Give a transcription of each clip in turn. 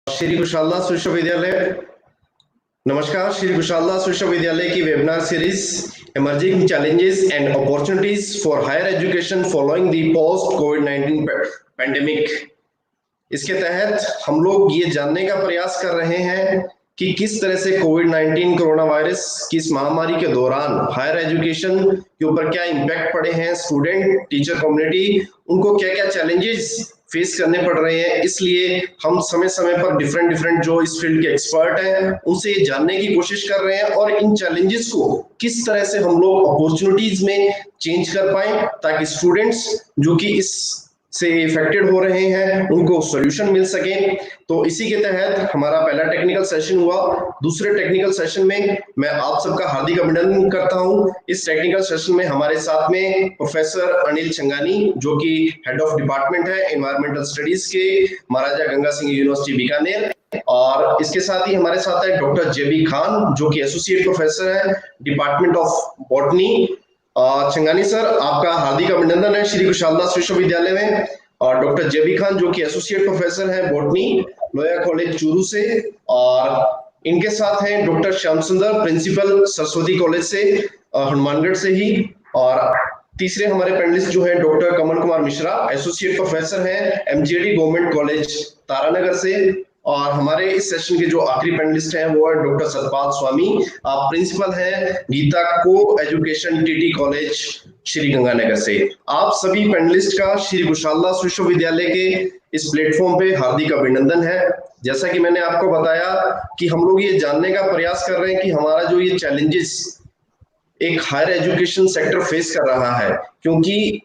श्री कुशालदास विश्वविद्यालय नमस्कार। श्री कुशालदास विश्वविद्यालय की webinar series emerging challenges and opportunities for higher education following the post कोविड-19 पैंडेमिक, इसके तहत हम लोग ये जानने का प्रयास कर रहे हैं कि किस तरह से कोविड-19 कोरोना वायरस की इस महामारी के दौरान हायर एजुकेशन के ऊपर क्या इम्पैक्ट पड़े हैं, स्टूडेंट टीचर कम्युनिटी उनको क्या क्या चैलेंजेस फेस करने पड़ रहे हैं। इसलिए हम समय समय पर डिफरेंट जो इस फील्ड के एक्सपर्ट हैं उनसे ये जानने की कोशिश कर रहे हैं और इन चैलेंजेस को किस तरह से हम लोग अपॉर्चुनिटीज में चेंज कर पाए ताकि स्टूडेंट्स जो कि इस से इफेक्टेड हो रहे हैं उनको सॉल्यूशन मिल सके। तो इसी के तहत हमारा पहला टेक्निकल सेशन हुआ। दूसरे टेक्निकल सेशन में मैं आप सबका हार्दिक अभिनंदन करता हूं। इस टेक्निकल सेशन में हमारे साथ में प्रोफेसर अनिल चंगानी जो कि हेड ऑफ डिपार्टमेंट है एनवायरमेंटल स्टडीज के महाराजा गंगा सिंह यूनिवर्सिटी बीकानेर, और इसके साथ ही हमारे साथ है डॉक्टर जेबी खान जो कि एसोसिएट प्रोफेसर है department of botany. Changani sir, आपका हार्दिक अभिनंदन है श्री कुशालदास विश्वविद्यालय में। और डॉक्टर जेबी खान जो कि एसोसिएट प्रोफेसर है बॉटनी लोया कॉलेज चूरू से, और इनके साथ हैं डॉक्टर श्याम सुंदर प्रिंसिपल सरस्वती कॉलेज से हनुमानगढ़ से ही। और तीसरे हमारे पैनलिस्ट जो है doctor Kamal Kumar Mishra associate professor हैं एमजीडी गवर्नमेंट कॉलेज तारानगर से। और हमारे इस सेशन के जो आखिरी पैनलिस्ट हैं वो है डॉक्टर सतपाल स्वामी, प्रिंसिपल हैं गीता को education TT college Shri Ganganagar से। आप सभी पैनलिस्ट का श्री कुशालदास विश्वविद्यालय के इस प्लेटफॉर्म पे हार्दिक अभिनंदन है। जैसा कि मैंने आपको बताया कि हम लोग ये जानने का प्रयास कर रहे हैं कि हमारा जो ये चैलेंजेस एक हायर एजुकेशन सेक्टर फेस कर रहा है, क्योंकि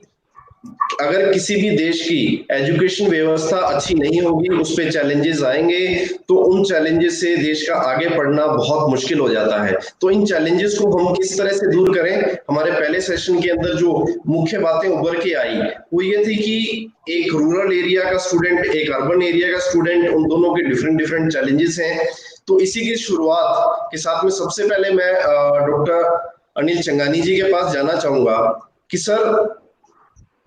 अगर किसी भी देश की एजुकेशन व्यवस्था अच्छी नहीं होगी उस पे चैलेंजेस आएंगे तो उन चैलेंजेस से देश का आगे बढ़ना बहुत मुश्किल हो जाता है। तो इन चैलेंजेस को हम किस तरह से दूर करें, हमारे पहले सेशन के अंदर जो मुख्य बातें उभर के आई वो ये थी कि एक रूरल एरिया का स्टूडेंट एक अर्बन एरिया का स्टूडेंट, उन दोनों के डिफरेंट चैलेंजेस हैं। तो इसी की शुरुआत के साथ में सबसे पहले मैं डॉक्टर अनिल चंगानी जी के पास जाना चाहूंगा कि सर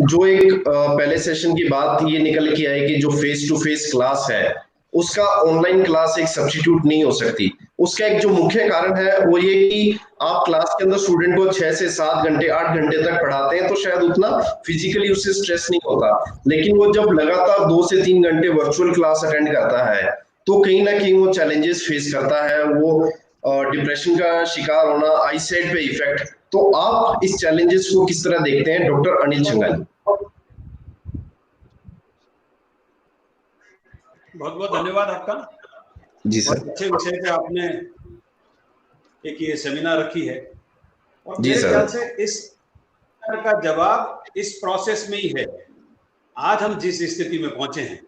जो एक पहले सेशन की बात ये निकल के आई कि जो फेस टू फेस क्लास है उसका ऑनलाइन क्लास एक सब्स्टिट्यूट नहीं हो सकती। उसका एक जो मुख्य कारण है वो ये कि आप क्लास के अंदर स्टूडेंट को 6 से 7 घंटे 8 घंटे तक पढ़ाते हैं तो शायद उतना फिजिकली उससे स्ट्रेस नहीं होता, लेकिन वो जब लगातार 2 से 3 घंटे वर्चुअल क्लास अटेंड करता है तो कहीं ना कहीं वो चैलेंजेस फेस करता है, वो डिप्रेशन का शिकार होना, आई साइट पे इफेक्ट। तो आप इस चैलेंजेस को किस तरह देखते हैं डॉक्टर अनिल चंगानी? बहुत बहुत धन्यवाद आपका। जी सर। बहुत अच्छे विषय पे आपने एक ये सेमिनार रखी है और जी मेरे सर। ख्याल से इस का जवाब इस प्रोसेस में ही है। आज हम जिस स्थिति में पहुंचे हैं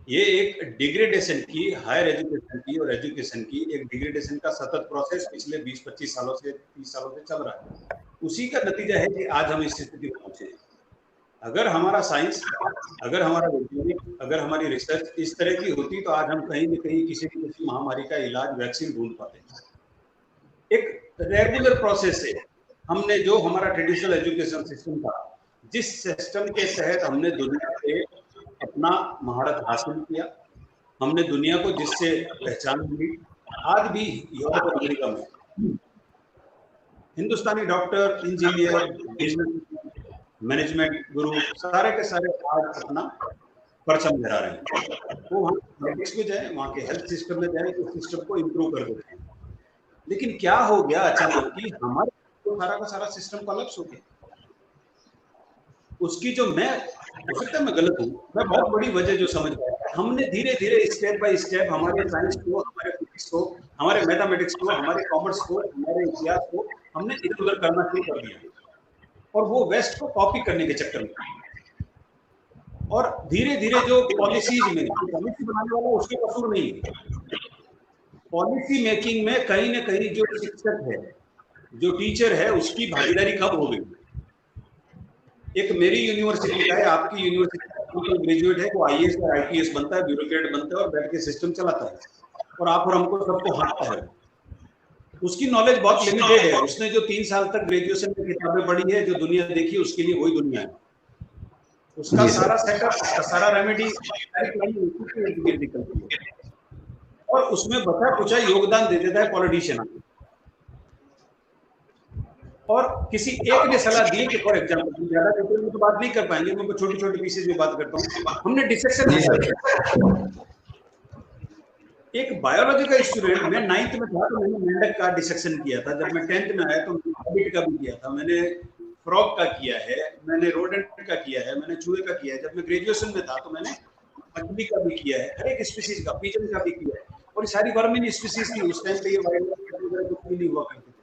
ये एक डिग्रेडेशन की, हायर एजुकेशन की और एजुकेशन की एक डिग्रेडेशन का सतत प्रोसेस पिछले 20-25 सालों से 30 सालों से चल रहा है। उसी का नतीजा है कि आज हम इस स्थिति में पहुंचे हैं। अगर हमारा साइंस, अगर हमारा वैज्ञानिक, अगर हमारी रिसर्च इस तरह की होती तो आज हम कहीं न कहीं किसी न किसी महामारी का इलाज, वैक्सीन ढूंढ पाते। एक रेगुलर प्रोसेस है। हमने जो हमारा ट्रेडिशनल एजुकेशन सिस्टम था, जिस सिस्टम के तहत हमने दुनिया से अपना महारत हासिल किया, हमने दुनिया को जिससे पहचान मिली, आज भी यूरोप और अमेरिका में हिंदुस्तानी डॉक्टर, इंजीनियर, बिजनेस मैनेजमेंट गुरु सारे के सारे आज अपना परचम लहरा रहे हैं। वो वहाँ मेडिक्स में जाए, वहाँ के हेल्थ सिस्टम में जाए तो सिस्टम को इम्प्रूव कर देते हैं। लेकिन क्या हो गया अचानक कि हमारे तो सारा का सारा सिस्टम कोलैप्स हो गया। उसकी जो मैं हो सकता है मैं गलत हूँ, मैं बहुत बड़ी वजह जो समझ पाया, हमने धीरे धीरे स्टेप बाय स्टेप हमारे साइंस को, हमारे फिजिक्स को, हमारे मैथमेटिक्स को, हमारे कॉमर्स को, हमारे इतिहास को हमने इधर उधर करना शुरू कर दिया और वो वेस्ट को कॉपी करने के चक्कर में। और धीरे धीरे जो पॉलिसीज में, पॉलिसी बनाने वाला उसके कसूर नहीं है, पॉलिसी मेकिंग में कहीं ना कहीं जो शिक्षक है, जो टीचर है, उसकी भागीदारी कब हो गई। एक मेरी यूनिवर्सिटी का है, आपकी यूनिवर्सिटी का ग्रेजुएट है, वो आईएएस या आईपीएस बनता है, ब्यूरोक्रेट बनता है और बैठ के सिस्टम चलाता है और आप और हमको सबको हाँकता है। उसकी नॉलेज बहुत लिमिटेड है। उसने जो 3 साल तक ग्रेजुएशन में किताबें पढ़ी है, जो दुनिया देखी, उसके लिए वही दुनिया है। उसका सारा सेटअप, सारा रेमेडी निकलती है। और उसमें बचा कुचा योगदान दे देता है पॉलिटिशियन। और किसी एक ने सलाह दी कि फॉर एग्जाम्पल, ज्यादा डिटेल में तो बात नहीं कर पाएंगे, मैं छोटे छोटे पीसेज में बात करता हूँ। हमने डिसेक्शन जी सर। एक बायोलॉजी का स्टूडेंट, मैं 9th में था तो मैंने मेंढक का डिसेक्शन किया था। जब मैं 10th में आया तो रैबिट का भी किया था, मैंने फ्रॉग का किया है, मैंने रोडेंट का किया है, मैंने चूहे का किया है। जब मैं ग्रेजुएशन में था तो मैंने मछली का भी किया है, हर एक स्पीसीज का, पिजन का भी किया है। और ये सारी वर्मिन स्पीसीज थी उस टाइम पे, ये वायरस कुछ भी नहीं हुआ करते थे।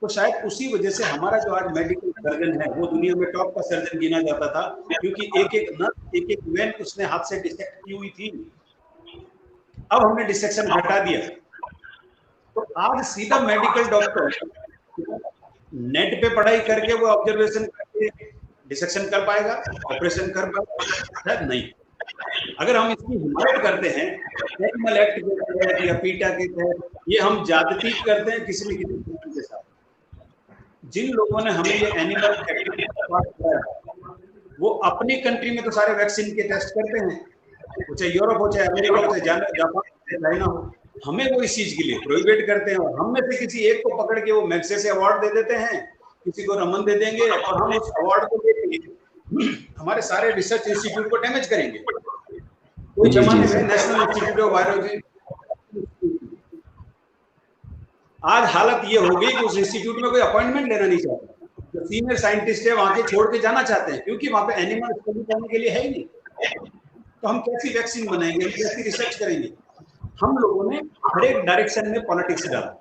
तो शायद उसी वजह से हमारा जो आज मेडिकल सर्जन है वो दुनिया में टॉप का सर्जन गिना जाता था, क्योंकि एक एक नर्स, एक एक वेन उसने हाथ से डिसेक्ट की हुई थी। अब हमने डिसेक्शन हटा दिया, तो आज सीधा मेडिकल डॉक्टर नेट पे पढ़ाई करके वो ऑब्जर्वेशन करके डिसेक्शन कर पाएगा, ऑपरेशन कर पाएगा? शायद नहीं। अगर हम इसकी हिमायत करते हैं एनिमल एक्ट के तहत या पीटा के तहत, ये हम ज्यादती करते हैं किसी न किसी के साथ। जिन लोगों ने हमें ये एनिमल एक्ट पास कराया वो अपनी कंट्री में तो सारे वैक्सीन के टेस्ट करते हैं, चाहे यूरोप हो, चाहे अमेरिका हो, चाहे जापान, चाइना हो। हमें वो इस चीज के लिए प्रोहिबिट करते हैं, और हम में से किसी एक को पकड़ के वो मैग्सेसे अवार्ड दे देते हैं, किसी को रमन दे देंगे, और हम उस अवार्ड को लेके हमारे सारे रिसर्च इंस्टीट्यूट को डैमेज करेंगे। कोई जमाने में नेशनल इंस्टीट्यूट ऑफ वायरोलॉजी, आज हालत ये हो गई कि उस इंस्टीट्यूट में कोई अपॉइंटमेंट लेना नहीं चाहता। जो सीनियर साइंटिस्ट है वहां के छोड़ के जाना चाहते हैं, क्योंकि वहां पे एनिमल स्टडी करने के लिए है ही नहीं। तो हम कैसी वैक्सीन बनाएंगे, हम कैसी रिसर्च करेंगे? हम लोगों ने हर एक डायरेक्शन में पॉलिटिक्स डाला।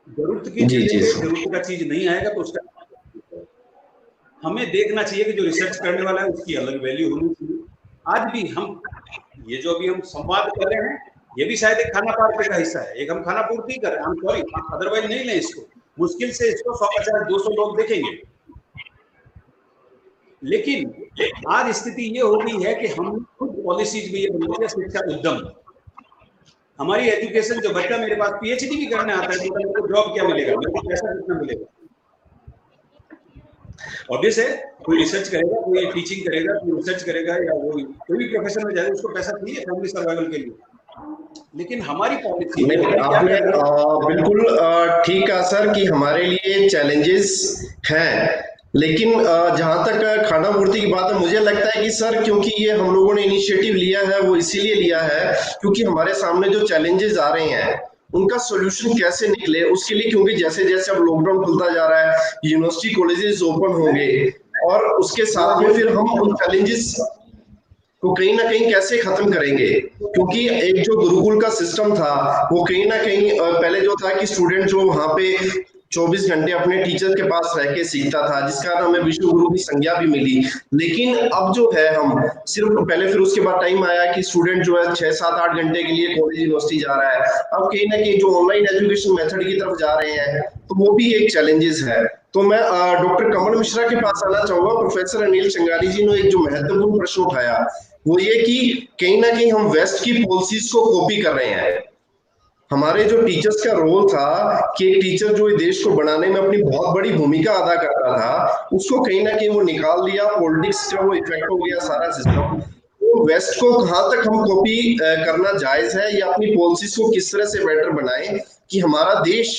जरूरत की चीज पे जरूरत का चीज नहीं आएगा तो उसका हमें देखना चाहिए कि जो रिसर्च करने वाला है उसकी अलग वैल्यू होनी चाहिए। आज भी हम ये जो अभी हम संवाद कर रहे हैं, ये भी शायद एक खाना पार्टी का हिस्सा है, एक हम खाना पूर्ति कर रहे हैं। सॉरी, अदरवाइज नहीं लें इसको, मुश्किल से इसको 100-200 लोग देखेंगे। लेकिन आज स्थिति ये हो गई है कि हम खुद पॉलिसीज में ये बना दिया शिक्षा उद्यम। हमारी एजुकेशन, जो बच्चा मेरे पास पीएचडी भी करने आता है तो मेरे को जॉब क्या मिलेगा, मेरे को पैसा कितना मिलेगा? ऑब्वियस है, कोई रिसर्च करेगा, कोई टीचिंग करेगा, कोई रिसर्च करेगा, या कोई भी प्रोफेशन में जाएगा, उसको पैसा चाहिए फैमिली सर्वाइवल के लिए। लेकिन हमारी पॉलिसी आपने बिल्कुल ठीक कहा सर कि हमारे लिए चैलेंजेस हैं, लेकिन जहां तक खाना पूर्ति की बात है, मुझे लगता है कि सर क्योंकि ये हम लोगों ने इनिशिएटिव लिया है वो इसीलिए लिया है क्योंकि हमारे सामने जो चैलेंजेस आ रहे हैं उनका सॉल्यूशन कैसे निकले उसके लिए, क्योंकि जैसे जैसे अब लॉकडाउन खुलता जा रहा है, यूनिवर्सिटी कॉलेजेस ओपन होंगे, और उसके साथ में फिर हम उन चैलेंजेस को कहीं ना कहीं कैसे खत्म करेंगे। क्योंकि एक जो गुरुकुल का सिस्टम था वो कहीं ना कहीं पहले जो था कि स्टूडेंट जो वहां पे 24 घंटे अपने टीचर के पास रह के सीखता था, जिसका हमें विश्व गुरु की संज्ञा भी मिली। लेकिन अब जो है हम सिर्फ पहले, फिर उसके बाद टाइम आया कि स्टूडेंट जो है 6-7-8 घंटे के लिए कॉलेज यूनिवर्सिटी जा रहा है। अब कहीं ना कहीं जो ऑनलाइन एजुकेशन मेथड की तरफ जा रहे हैं तो वो भी एक चैलेंजेस है। तो मैं डॉक्टर कमल मिश्रा के पास आना चाहूंगा। प्रोफेसर अनिल चंगारी जी ने एक जो महत्वपूर्ण प्रश्न उठाया वो ये कि कहीं ना कहीं हम वेस्ट की पॉलिसीज को कॉपी कर रहे हैं। हमारे जो टीचर्स का रोल था कि एक टीचर जो देश को बनाने में अपनी बहुत बड़ी भूमिका अदा करता था, उसको कहीं ना कहीं वो निकाल दिया, पॉलिटिक्स का वो इफेक्ट हो गया सारा सिस्टम। तो वेस्ट को कहां तक हम कॉपी करना जायज है या अपनी पॉलिसीज को किस तरह से बेटर बनाएं कि हमारा देश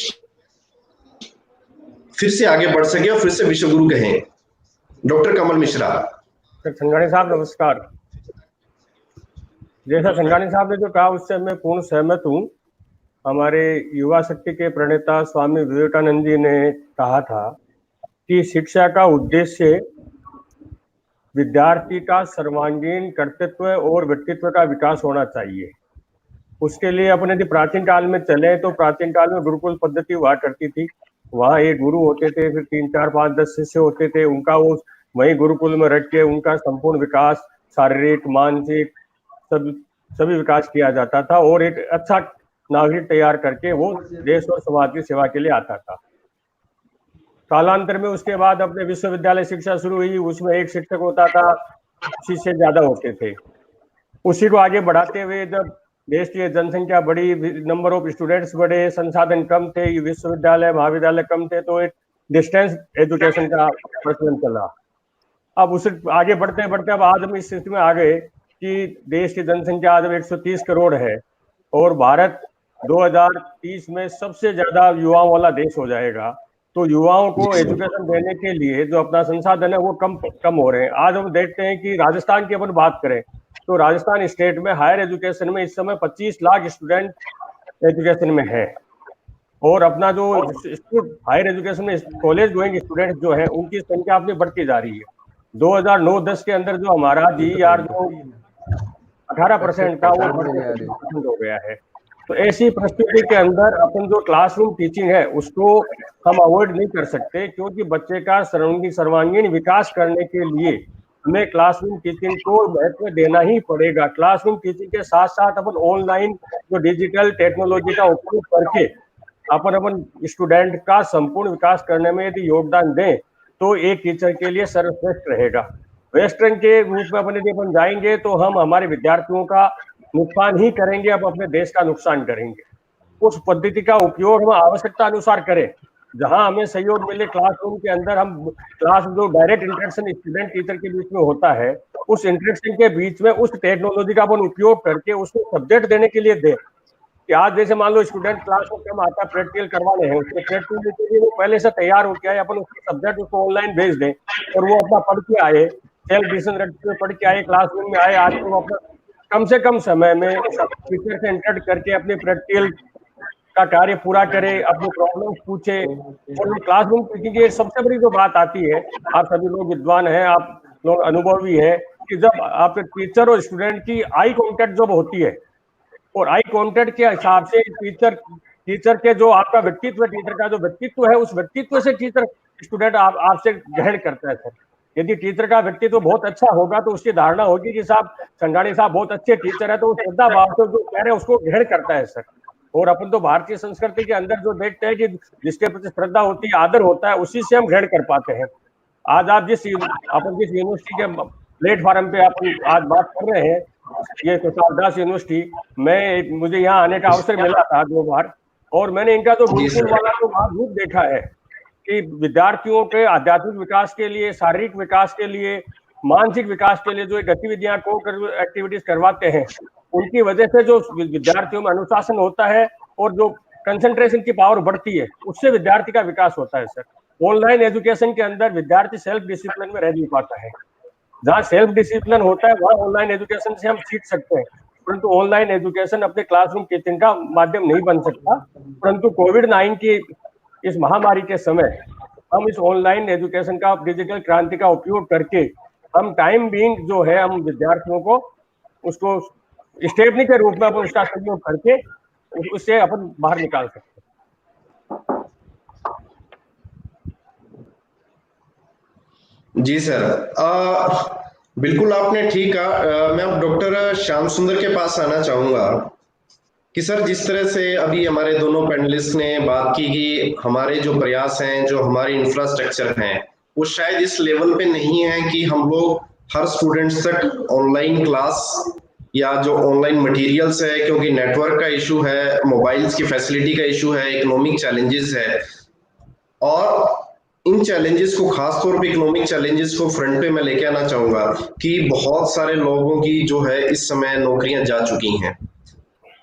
फिर से आगे बढ़ सके और फिर से विश्व गुरु कहें। डॉक्टर कमल मिश्रा। संघानी साहब नमस्कार। जैसा संघानी साहब ने जो कहा उससे मैं पूर्ण सहमत हूँ। हमारे युवा शक्ति के प्रणेता स्वामी विवेकानंद जी ने कहा था कि शिक्षा का उद्देश्य विद्यार्थी का सर्वांगीण कर्तृत्व और व्यक्तित्व का विकास होना चाहिए। उसके लिए अपने यदि प्राचीन काल में चले तो प्राचीन काल में गुरुकुल पद्धति हुआ करती थी। वहाँ एक गुरु होते थे, फिर 3, 4, 5, 10 शिष्य होते थे। उनका वो वही गुरुकुल में रख के उनका संपूर्ण विकास, शारीरिक, मानसिक सभी विकास किया जाता था और एक अच्छा नागरिक तैयार करके वो देश और समाज की सेवा के लिए आता था। कालांतर में उसके बाद अपने विश्वविद्यालय शिक्षा शुरू हुई, उसमें एक शिक्षक होता था, शिष्य ज्यादा होते थे। उसी को आगे बढ़ाते हुए जब देश की जनसंख्या बढ़ी, नंबर ऑफ स्टूडेंट्स बढ़े, संसाधन कम थे, विश्वविद्यालय महाविद्यालय कम थे, तो एक डिस्टेंस एजुकेशन का प्रचलन चला। अब उसे आगे बढ़ते बढ़ते अब आज हम इस स्थिति में आ गए कि देश की जनसंख्या आज 130 करोड़ है और भारत 2030 में सबसे ज्यादा युवाओं वाला देश हो जाएगा। तो युवाओं को एजुकेशन देने के लिए जो अपना संसाधन है वो कम हो रहे हैं। आज हम देखते हैं कि राजस्थान की अपन बात करें तो राजस्थान स्टेट में हायर एजुकेशन में इस समय 25 लाख स्टूडेंट एजुकेशन में है, और अपना जो हायर एजुकेशन में कॉलेज गोइंग स्टूडेंट जो है उनकी संख्या अपनी बढ़ती जा रही है। 2009-10 के अंदर जो हमारा DER जो 18% था वो 25% हो गया है। तो ऐसी परिस्थिति के अंदर अपन जो क्लासरूम टीचिंग है उसको हम अवॉइड नहीं कर सकते, क्योंकि बच्चे का सर्वांगीण विकास करने के लिए हमें क्लासरूम टीचिंग को महत्व देना ही पड़ेगा। क्लासरूम टीचिंग के साथ साथ अपन ऑनलाइन जो डिजिटल टेक्नोलॉजी का उपयोग करके अपन स्टूडेंट का संपूर्ण विकास करने में यदि योगदान दें तो एक टीचर के लिए सर्वश्रेष्ठ रहेगा। वेस्टर्न के रूप में अपन यदि अपन जाएंगे तो हम हमारे विद्यार्थियों का नुकसान ही करेंगे, अब अपने देश का नुकसान करेंगे। उस पद्धति का उपयोग हम आवश्यकता अनुसार करें, जहां हमें सहयोग मिले क्लासरूम के अंदर हम क्लास जो डायरेक्ट इंटरेक्शन स्टूडेंट टीचर के बीच में होता है उस इंटरेक्शन के बीच में उस टेक्नोलॉजी का अपन उपयोग करके उसको सब्जेक्ट देने के लिए दें। कि आज जैसे मान लो स्टूडेंट क्लास में कम आता है, प्रैक्टिकल करवाने हैं, उसके प्रैक्टिकल के लिए वो पहले से तैयार होकर आए, अपन उसके सब्जेक्ट उसको ऑनलाइन भेज दें और वो अपना पढ़ के आए, सेल्फ डिसीजन रख के पढ़ के आए, क्लासरूम में आए। आज तो वो अपना कम से कम समय में टीचर से इंटरेक्ट करके अपने प्रैक्टिकल का कार्य पूरा करे, अपने प्रॉब्लम्स पूछे। और क्लासरूम टीचिंग की सबसे बड़ी जो बात आती है, आप सभी लोग विद्वान हैं, आप लोग अनुभवी हैं, कि जब आपके टीचर और स्टूडेंट की आई कांटेक्ट जब होती है और आई कांटेक्ट के हिसाब से टीचर के जो आपका व्यक्तित्व, टीचर का जो व्यक्तित्व है उस व्यक्तित्व से टीचर स्टूडेंट आपसे ग्रहण करता है सर। यदि टीचर का व्यक्तित्व बहुत अच्छा होगा तो उसकी धारणा होगी कि साहब संघाणी साहब बहुत अच्छे टीचर है, तो श्रद्धा भाव से जो कह रहे हैं उसको ग्रहण करता है सर। और अपन तो भारतीय संस्कृति के अंदर जो देखते हैं कि जिसके प्रति श्रद्धा होती है, आदर होता है, उसी से हम ग्रहण कर पाते हैं। आज आप जिस यूनिवर्सिटी के प्लेटफॉर्म पे आप आज बात कर रहे हैं, ये कुशाल दास यूनिवर्सिटी में मुझे यहाँ आने का अवसर मिला था 2 बार, और मैंने इनका जो गुरुकुल वाला जो रूप देखा है कि विद्यार्थियों के आध्यात्मिक विकास के लिए, शारीरिक विकास के लिए, मानसिक विकास के लिए जो गतिविधियां को एक्टिविटीज करवाते हैं, उनकी वजह से जो विद्यार्थियों में अनुशासन होता है और जो कंसंट्रेशन की पावर बढ़ती है, उससे विद्यार्थी का विकास होता है सर। ऑनलाइन एजुकेशन के अंदर विद्यार्थी सेल्फ डिसिप्लिन में रह नहीं पाता है। जहाँ सेल्फ डिसिप्लिन होता है वहाँ ऑनलाइन एजुकेशन से हम सीख सकते हैं, परंतु ऑनलाइन एजुकेशन अपने क्लासरूम टीचिंग का माध्यम नहीं बन सकता। परंतु कोविड-19 की इस महामारी के समय हम इस ऑनलाइन एजुकेशन का, डिजिटल क्रांति का उपयोग करके हम टाइम बीइंग जो है हम विद्यार्थियों को उसको स्टेपनी के रूप में अपन उसका सहयोग करके उससे अपन बाहर निकाल सकते हैं। जी सर, बिल्कुल आपने ठीक कहा। मैं अब डॉक्टर श्याम सुंदर के पास आना चाहूंगा कि सर जिस तरह से अभी हमारे दोनों पैनलिस्ट ने बात की कि हमारे जो प्रयास हैं, जो हमारे इंफ्रास्ट्रक्चर हैं, वो शायद इस लेवल पे नहीं है कि हम लोग हर स्टूडेंट्स तक ऑनलाइन क्लास या जो ऑनलाइन मटेरियल्स है, क्योंकि नेटवर्क का इशू है, मोबाइल्स की फैसिलिटी का इशू है, इकोनॉमिक चैलेंजेस है, और इन चैलेंजेस को, खासतौर पे इकोनॉमिक चैलेंजेस को फ्रंट पे मैं लेके आना चाहूंगा कि बहुत सारे लोगों की जो है इस समय नौकरियां जा चुकी हैं।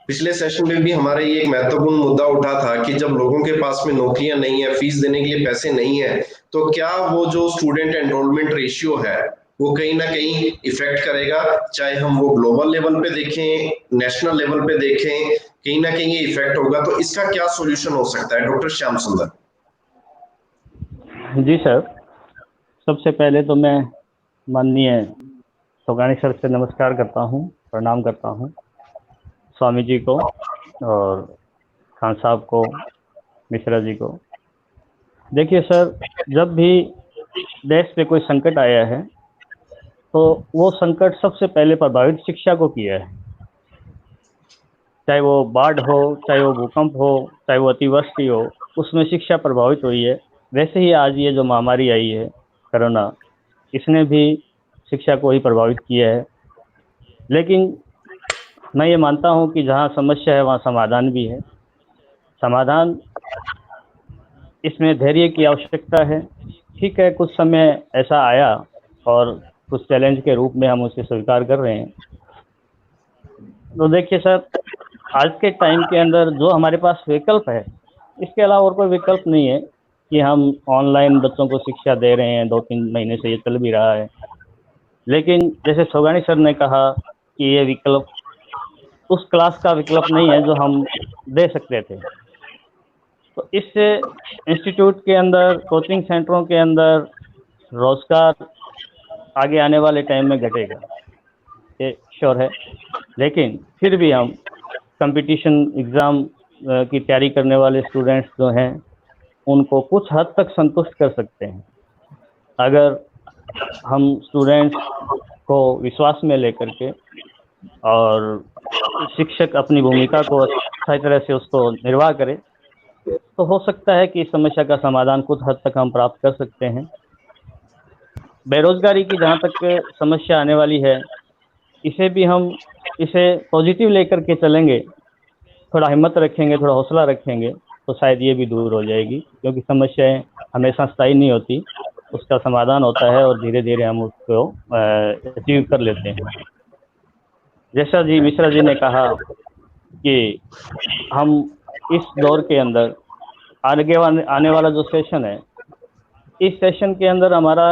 पिछले सेशन में भी हमारा ये एक महत्वपूर्ण मुद्दा उठा था कि जब लोगों के पास में नौकरियां नहीं है, फीस देने के लिए पैसे नहीं है, तो क्या वो जो स्टूडेंट एनरोलमेंट रेशियो है वो कहीं ना कहीं इफेक्ट करेगा, चाहे हम वो ग्लोबल लेवल पे देखें, नेशनल लेवल पे देखें, कहीं ना कहीं ये इफेक्ट होगा। तो इसका क्या सोल्यूशन हो सकता है, डॉक्टर श्याम सुंदर? जी सर, सबसे पहले तो मैं माननीय सोगानी सर से नमस्कार करता हूँ, प्रणाम करता हूँ, स्वामी जी को और खान साहब को, मिश्रा जी को। देखिए सर, जब भी देश पे कोई संकट आया है तो वो संकट सबसे पहले प्रभावित शिक्षा को किया है। चाहे वो बाढ़ हो, चाहे वो भूकंप हो, चाहे वो अतिवृष्टि हो, उसमें शिक्षा प्रभावित हुई है। वैसे ही आज ये जो महामारी आई है कोरोना, इसने भी शिक्षा को ही प्रभावित किया है। लेकिन मैं ये मानता हूँ कि जहाँ समस्या है वहाँ समाधान भी है। समाधान, इसमें धैर्य की आवश्यकता है। ठीक है, कुछ समय ऐसा आया और कुछ चैलेंज के रूप में हम उसे स्वीकार कर रहे हैं। तो देखिए सर, आज के टाइम के अंदर जो हमारे पास विकल्प है, इसके अलावा और कोई विकल्प नहीं है कि हम ऑनलाइन बच्चों को शिक्षा दे रहे हैं, 2-3 महीने से ये चल भी रहा है। लेकिन जैसे सोगानी सर ने कहा कि ये विकल्प उस क्लास का विकल्प नहीं है जो हम दे सकते थे। तो इससे इंस्टीट्यूट के अंदर, कोचिंग सेंटरों के अंदर रोजगार आगे आने वाले टाइम में घटेगा, ये श्योर है। लेकिन फिर भी हम कंपटीशन एग्ज़ाम की तैयारी करने वाले स्टूडेंट्स जो हैं, उनको कुछ हद तक संतुष्ट कर सकते हैं अगर हम स्टूडेंट्स को विश्वास में लेकर के और शिक्षक अपनी भूमिका को अच्छी तरह से उसको निर्वाह करे, तो हो सकता है कि इस समस्या का समाधान कुछ हद तक हम प्राप्त कर सकते हैं। बेरोजगारी की जहाँ तक समस्या आने वाली है, इसे भी हम पॉजिटिव लेकर के चलेंगे, थोड़ा हिम्मत रखेंगे, थोड़ा हौसला रखेंगे, तो शायद ये भी दूर हो जाएगी, क्योंकि समस्याएं हमेशा स्थायी नहीं होती, उसका समाधान होता है और धीरे धीरे हम उसको अचीव कर लेते हैं। जैसा जी मिश्रा जी ने कहा कि हम इस दौर के अंदर आने वाला जो सेशन है, इस सेशन के अंदर हमारा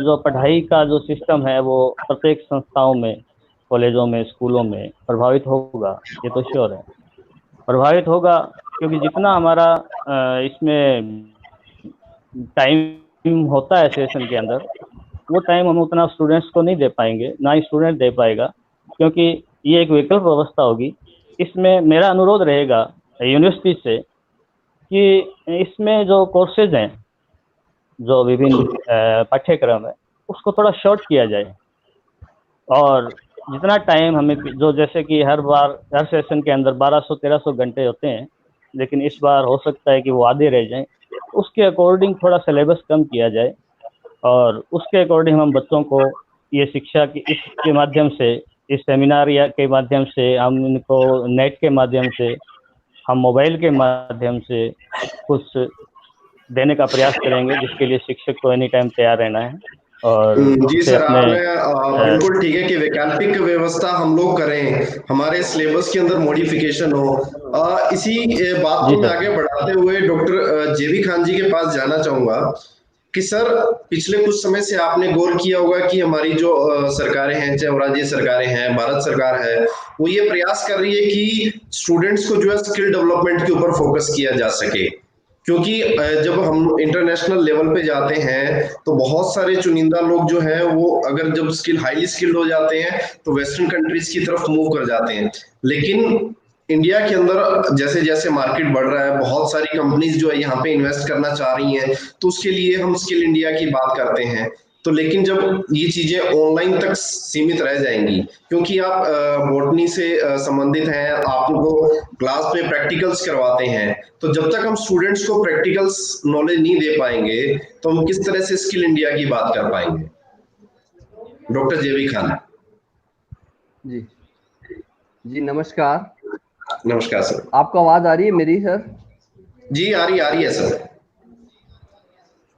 जो पढ़ाई का जो सिस्टम है वो प्रत्येक संस्थाओं में, कॉलेजों में, स्कूलों में प्रभावित होगा, ये तो श्योर है। प्रभावित होगा क्योंकि जितना हमारा इसमें टाइम होता है सेशन के अंदर, वो टाइम हम उतना स्टूडेंट्स को नहीं दे पाएंगे, ना ही स्टूडेंट दे पाएगा, क्योंकि ये एक विकल्प व्यवस्था होगी। इसमें मेरा अनुरोध रहेगा यूनिवर्सिटी से कि इसमें जो कोर्सेज हैं, जो विभिन्न पाठ्यक्रम है, उसको थोड़ा शॉर्ट किया जाए। और जितना टाइम हमें जो, जैसे कि हर सेशन के अंदर 1200-1300 घंटे होते हैं, लेकिन इस बार हो सकता है कि वो आधे रह जाएं, उसके अकॉर्डिंग थोड़ा सिलेबस कम किया जाए और उसके अकॉर्डिंग हम बच्चों को ये शिक्षा की इसके माध्यम से, इस सेमिनार या के माध्यम से, हम इनको नेट के माध्यम से, हम मोबाइल के माध्यम से कुछ देने का प्रयास करेंगे, जिसके लिए शिक्षक को एनी टाइम तैयार रहना है। और जी सर, आपने बिल्कुल ठीक है कि वैकल्पिक व्यवस्था हम लोग करें, हमारे सिलेबस के अंदर मॉडिफिकेशन हो। इसी बात को मैं आगे बढ़ाते हुए डॉक्टर जेबी खान जी के पास जाना चाहूंगा कि सर, पिछले कुछ समय से आपने गौर किया होगा कि हमारी जो सरकारें हैं, चाहे राज्य सरकारें हैं, भारत सरकार है, वो ये प्रयास कर रही है कि स्टूडेंट्स को जो है स्किल डेवलपमेंट के ऊपर फोकस किया जा सके, क्योंकि जब हम इंटरनेशनल लेवल पे जाते हैं तो बहुत सारे चुनिंदा लोग जो हैं वो अगर जब हाईली स्किल्ड हो जाते हैं तो वेस्टर्न कंट्रीज की तरफ मूव कर जाते हैं। लेकिन इंडिया के अंदर जैसे जैसे मार्केट बढ़ रहा है, बहुत सारी कंपनीज जो है यहाँ पे इन्वेस्ट करना चाह रही हैं, तो उसके लिए हम स्किल इंडिया की बात करते हैं। तो लेकिन जब ये चीजें ऑनलाइन तक सीमित रह जाएंगी, क्योंकि आप बॉटनी से संबंधित हैं, आपको क्लास में प्रैक्टिकल्स करवाते हैं, तो जब तक हम स्टूडेंट्स को प्रैक्टिकल्स नॉलेज नहीं दे पाएंगे तो हम किस तरह से स्किल इंडिया की बात कर पाएंगे? डॉक्टर जेबी खान जी। जी नमस्कार। नमस्कार सर। आपको आवाज आ रही है मेरी सर? जी आ रही है सर।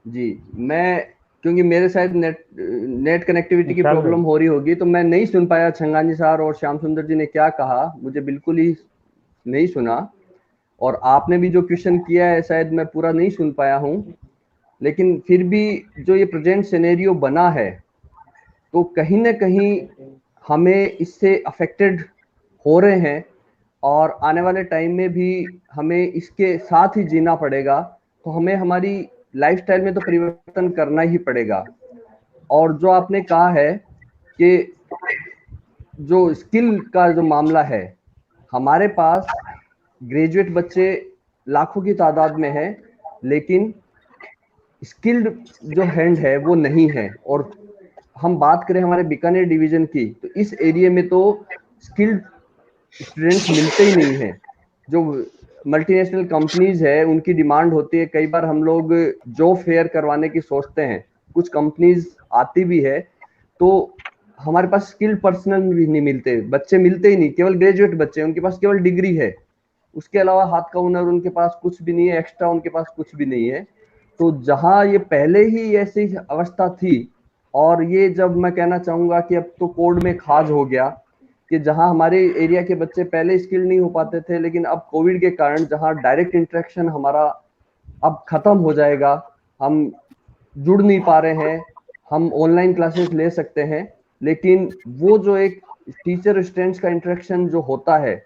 जी, मैं क्योंकि मेरे शायद नेट कनेक्टिविटी की प्रॉब्लम हो रही होगी, तो मैं नहीं सुन पाया छंगानी सर और श्याम सुंदर जी ने क्या कहा, मुझे बिल्कुल ही नहीं सुना। और आपने भी जो क्वेश्चन किया है शायद मैं पूरा नहीं सुन पाया हूँ, लेकिन फिर भी जो ये प्रेजेंट सिनेरियो बना है, तो कहीं ना कहीं हमें इससे अफेक्टेड हो रहे हैं और आने वाले टाइम में भी हमें इसके साथ ही जीना पड़ेगा। तो हमें हमारी लाइफस्टाइल में तो परिवर्तन करना ही पड़ेगा। और जो आपने कहा है कि जो स्किल का जो मामला है, हमारे पास ग्रेजुएट बच्चे लाखों की तादाद में है, लेकिन स्किल्ड जो हैंड है वो नहीं है। और हम बात करें हमारे बीकानेर डिवीजन की, तो इस एरिया में तो स्किल्ड स्टूडेंट्स मिलते ही नहीं हैं। जो मल्टीनेशनल कंपनीज है उनकी डिमांड होती है, कई बार हम लोग जॉब फेयर करवाने की सोचते हैं, कुछ कंपनीज आती भी है, तो हमारे पास स्किल्ड पर्सनल भी नहीं मिलते, बच्चे मिलते ही नहीं, केवल ग्रेजुएट बच्चे, उनके पास केवल डिग्री है, उसके अलावा हाथ का हुनर उनके पास कुछ भी नहीं है, एक्स्ट्रा उनके पास कुछ भी नहीं है। तो जहां ये पहले ही ऐसी अवस्था थी, और ये जब मैं कहना चाहूंगा कि अब तो कोड में खाज हो गया, कि जहां हमारे एरिया के बच्चे पहले स्किल्ड नहीं हो पाते थे, लेकिन अब कोविड के कारण जहां डायरेक्ट इंटरेक्शन हमारा अब खत्म हो जाएगा, हम जुड़ नहीं पा रहे हैं, हम ऑनलाइन क्लासेस ले सकते हैं, लेकिन वो जो एक टीचर स्टूडेंट्स का इंटरेक्शन जो होता है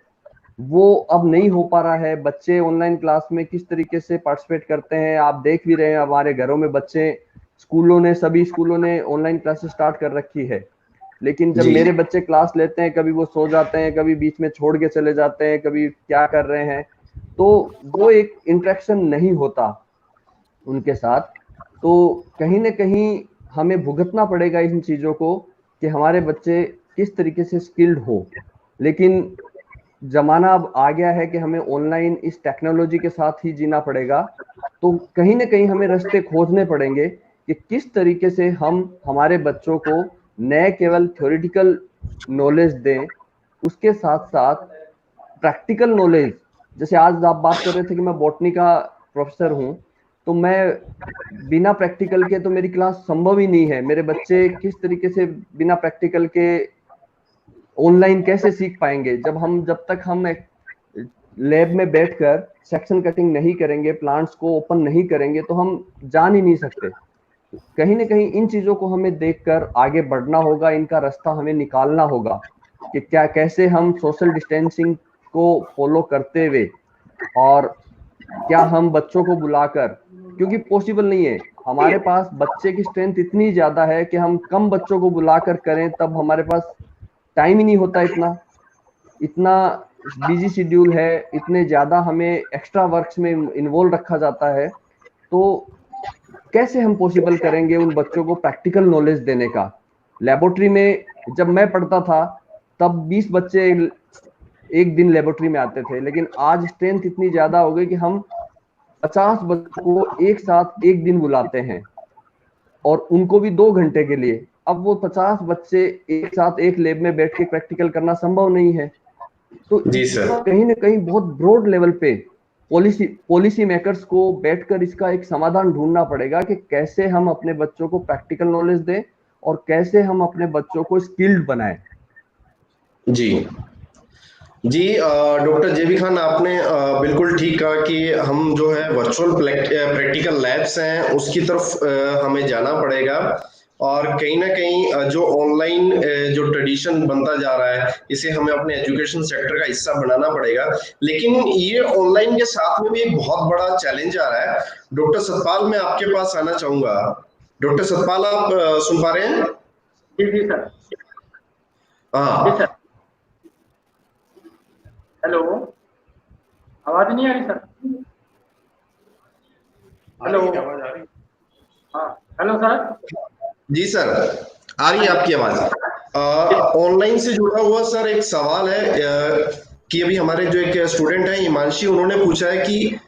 वो अब नहीं हो पा रहा है। बच्चे ऑनलाइन क्लास में किस तरीके से पार्टिसिपेट करते हैं आप देख भी रहे हैं, हमारे घरों में बच्चे, सभी स्कूलों ने ऑनलाइन क्लासेस स्टार्ट कर रखी है, लेकिन जब जी। मेरे बच्चे क्लास लेते हैं कभी वो सो जाते हैं, कभी बीच में छोड़ के चले जाते हैं, कभी क्या कर रहे हैं, तो वो एक इंटरेक्शन नहीं होता उनके साथ। तो कहीं ना कहीं हमें भुगतना पड़ेगा इन चीजों को कि हमारे बच्चे किस तरीके से स्किल्ड हो, लेकिन जमाना अब आ गया है कि हमें ऑनलाइन इस टेक्नोलॉजी के साथ ही जीना पड़ेगा। तो कहीं ना कहीं हमें रास्ते खोजने पड़ेंगे कि किस तरीके से हम हमारे बच्चों को न केवल थ्योरेटिकल नॉलेज दें, उसके साथ साथ प्रैक्टिकल नॉलेज। जैसे आज आप बात कर रहे थे कि मैं बॉटनी का प्रोफेसर हूं, तो मैं बिना प्रैक्टिकल के तो मेरी क्लास संभव ही नहीं है। मेरे बच्चे किस तरीके से बिना प्रैक्टिकल के ऑनलाइन कैसे सीख पाएंगे? जब तक हम एक लैब में बैठकर सेक्शन कटिंग नहीं करेंगे, प्लांट्स को ओपन नहीं करेंगे, तो हम जान ही नहीं सकते। कहीं ना कहीं इन चीजों को हमें देखकर आगे बढ़ना होगा, इनका रास्ता हमें निकालना होगा कि कैसे हम सोशल डिस्टेंसिंग को फॉलो करते हुए, और क्या हम बच्चों को बुलाकर, क्योंकि पॉसिबल नहीं है, हमारे पास बच्चे की स्ट्रेंथ इतनी ज्यादा है कि हम कम बच्चों को बुलाकर करें तब हमारे पास टाइम ही नहीं होता, इतना बिजी शेड्यूल है, इतने ज्यादा हमें एक्स्ट्रा वर्क्स में इन्वॉल्व रखा जाता है। तो कैसे हम पॉसिबल करेंगे उन बच्चों को प्रैक्टिकल नॉलेज देने का? लेबोरेटरी में जब मैं पढ़ता था तब 20 बच्चे एक दिन लेबोरेटरी में आते थे, लेकिन आज स्ट्रेंथ इतनी ज्यादा हो गई कि हम 50 बच्चों को एक साथ एक दिन बुलाते हैं, और उनको भी 2 घंटे के लिए। अब वो 50 बच्चे एक साथ एक लैब में बैठ के प्रैक्टिकल करना संभव नहीं है। तो जी सर। कहीं ना कहीं बहुत ब्रॉड लेवल पे पॉलिसी मेकर्स को बैठकर इसका एक समाधान ढूंढना पड़ेगा कि कैसे हम अपने बच्चों को प्रैक्टिकल नॉलेज दें और कैसे हम अपने बच्चों को स्किल्ड बनाएं। जी जी, डॉक्टर जेबी खान, आपने बिल्कुल ठीक कहा कि हम जो है वर्चुअल प्रैक्टिकल लैब्स हैं उसकी तरफ हमें जाना पड़ेगा, और कहीं ना कहीं जो ऑनलाइन जो ट्रेडिशन बनता जा रहा है इसे हमें अपने एजुकेशन सेक्टर का हिस्सा बनाना पड़ेगा। लेकिन ये ऑनलाइन के साथ में भी एक बहुत बड़ा चैलेंज आ रहा है। डॉक्टर सतपाल, मैं आपके पास आना चाहूंगा। डॉक्टर सतपाल, आप सुन पा रहे हैं? जी जी सर। हाँ जी सर। हेलो, आवाज नहीं आ रही सर? हेलो, आवाज आ रही? हाँ हेलो सर। जी सर, आ रही है आपकी आवाज। ऑनलाइन से जुड़ा हुआ सर एक सवाल है कि अभी हमारे जो एक स्टूडेंट है हिमांशी, उन्होंने पूछा है कि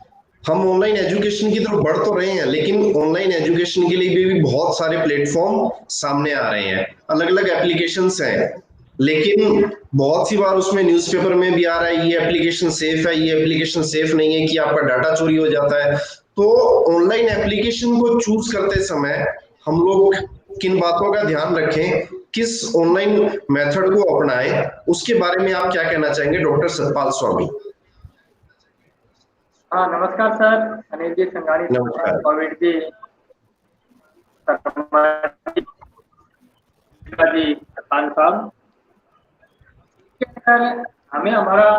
हम ऑनलाइन एजुकेशन की तरफ बढ़ तो रहे हैं, लेकिन ऑनलाइन एजुकेशन के लिए भी बहुत सारे प्लेटफॉर्म सामने आ रहे हैं, अलग अलग एप्लीकेशंस हैं, लेकिन बहुत सी बार उसमें न्यूज़पेपर में भी आ रहा है ये एप्लीकेशन सेफ है, ये एप्लीकेशन सेफ नहीं है, कि आपका डाटा चोरी हो जाता है। तो ऑनलाइन एप्लीकेशन को चूज करते समय हम लोग किन बातों का ध्यान रखें, किस ऑनलाइन मेथड को अपनाएं, उसके बारे में आप क्या कहना चाहेंगे डॉक्टर सतपाल स्वामी? हाँ नमस्कार सर, अनिल जी, संगानी नमस्कार। कोविड जी, जी खान साहब। सर, हमें हमारा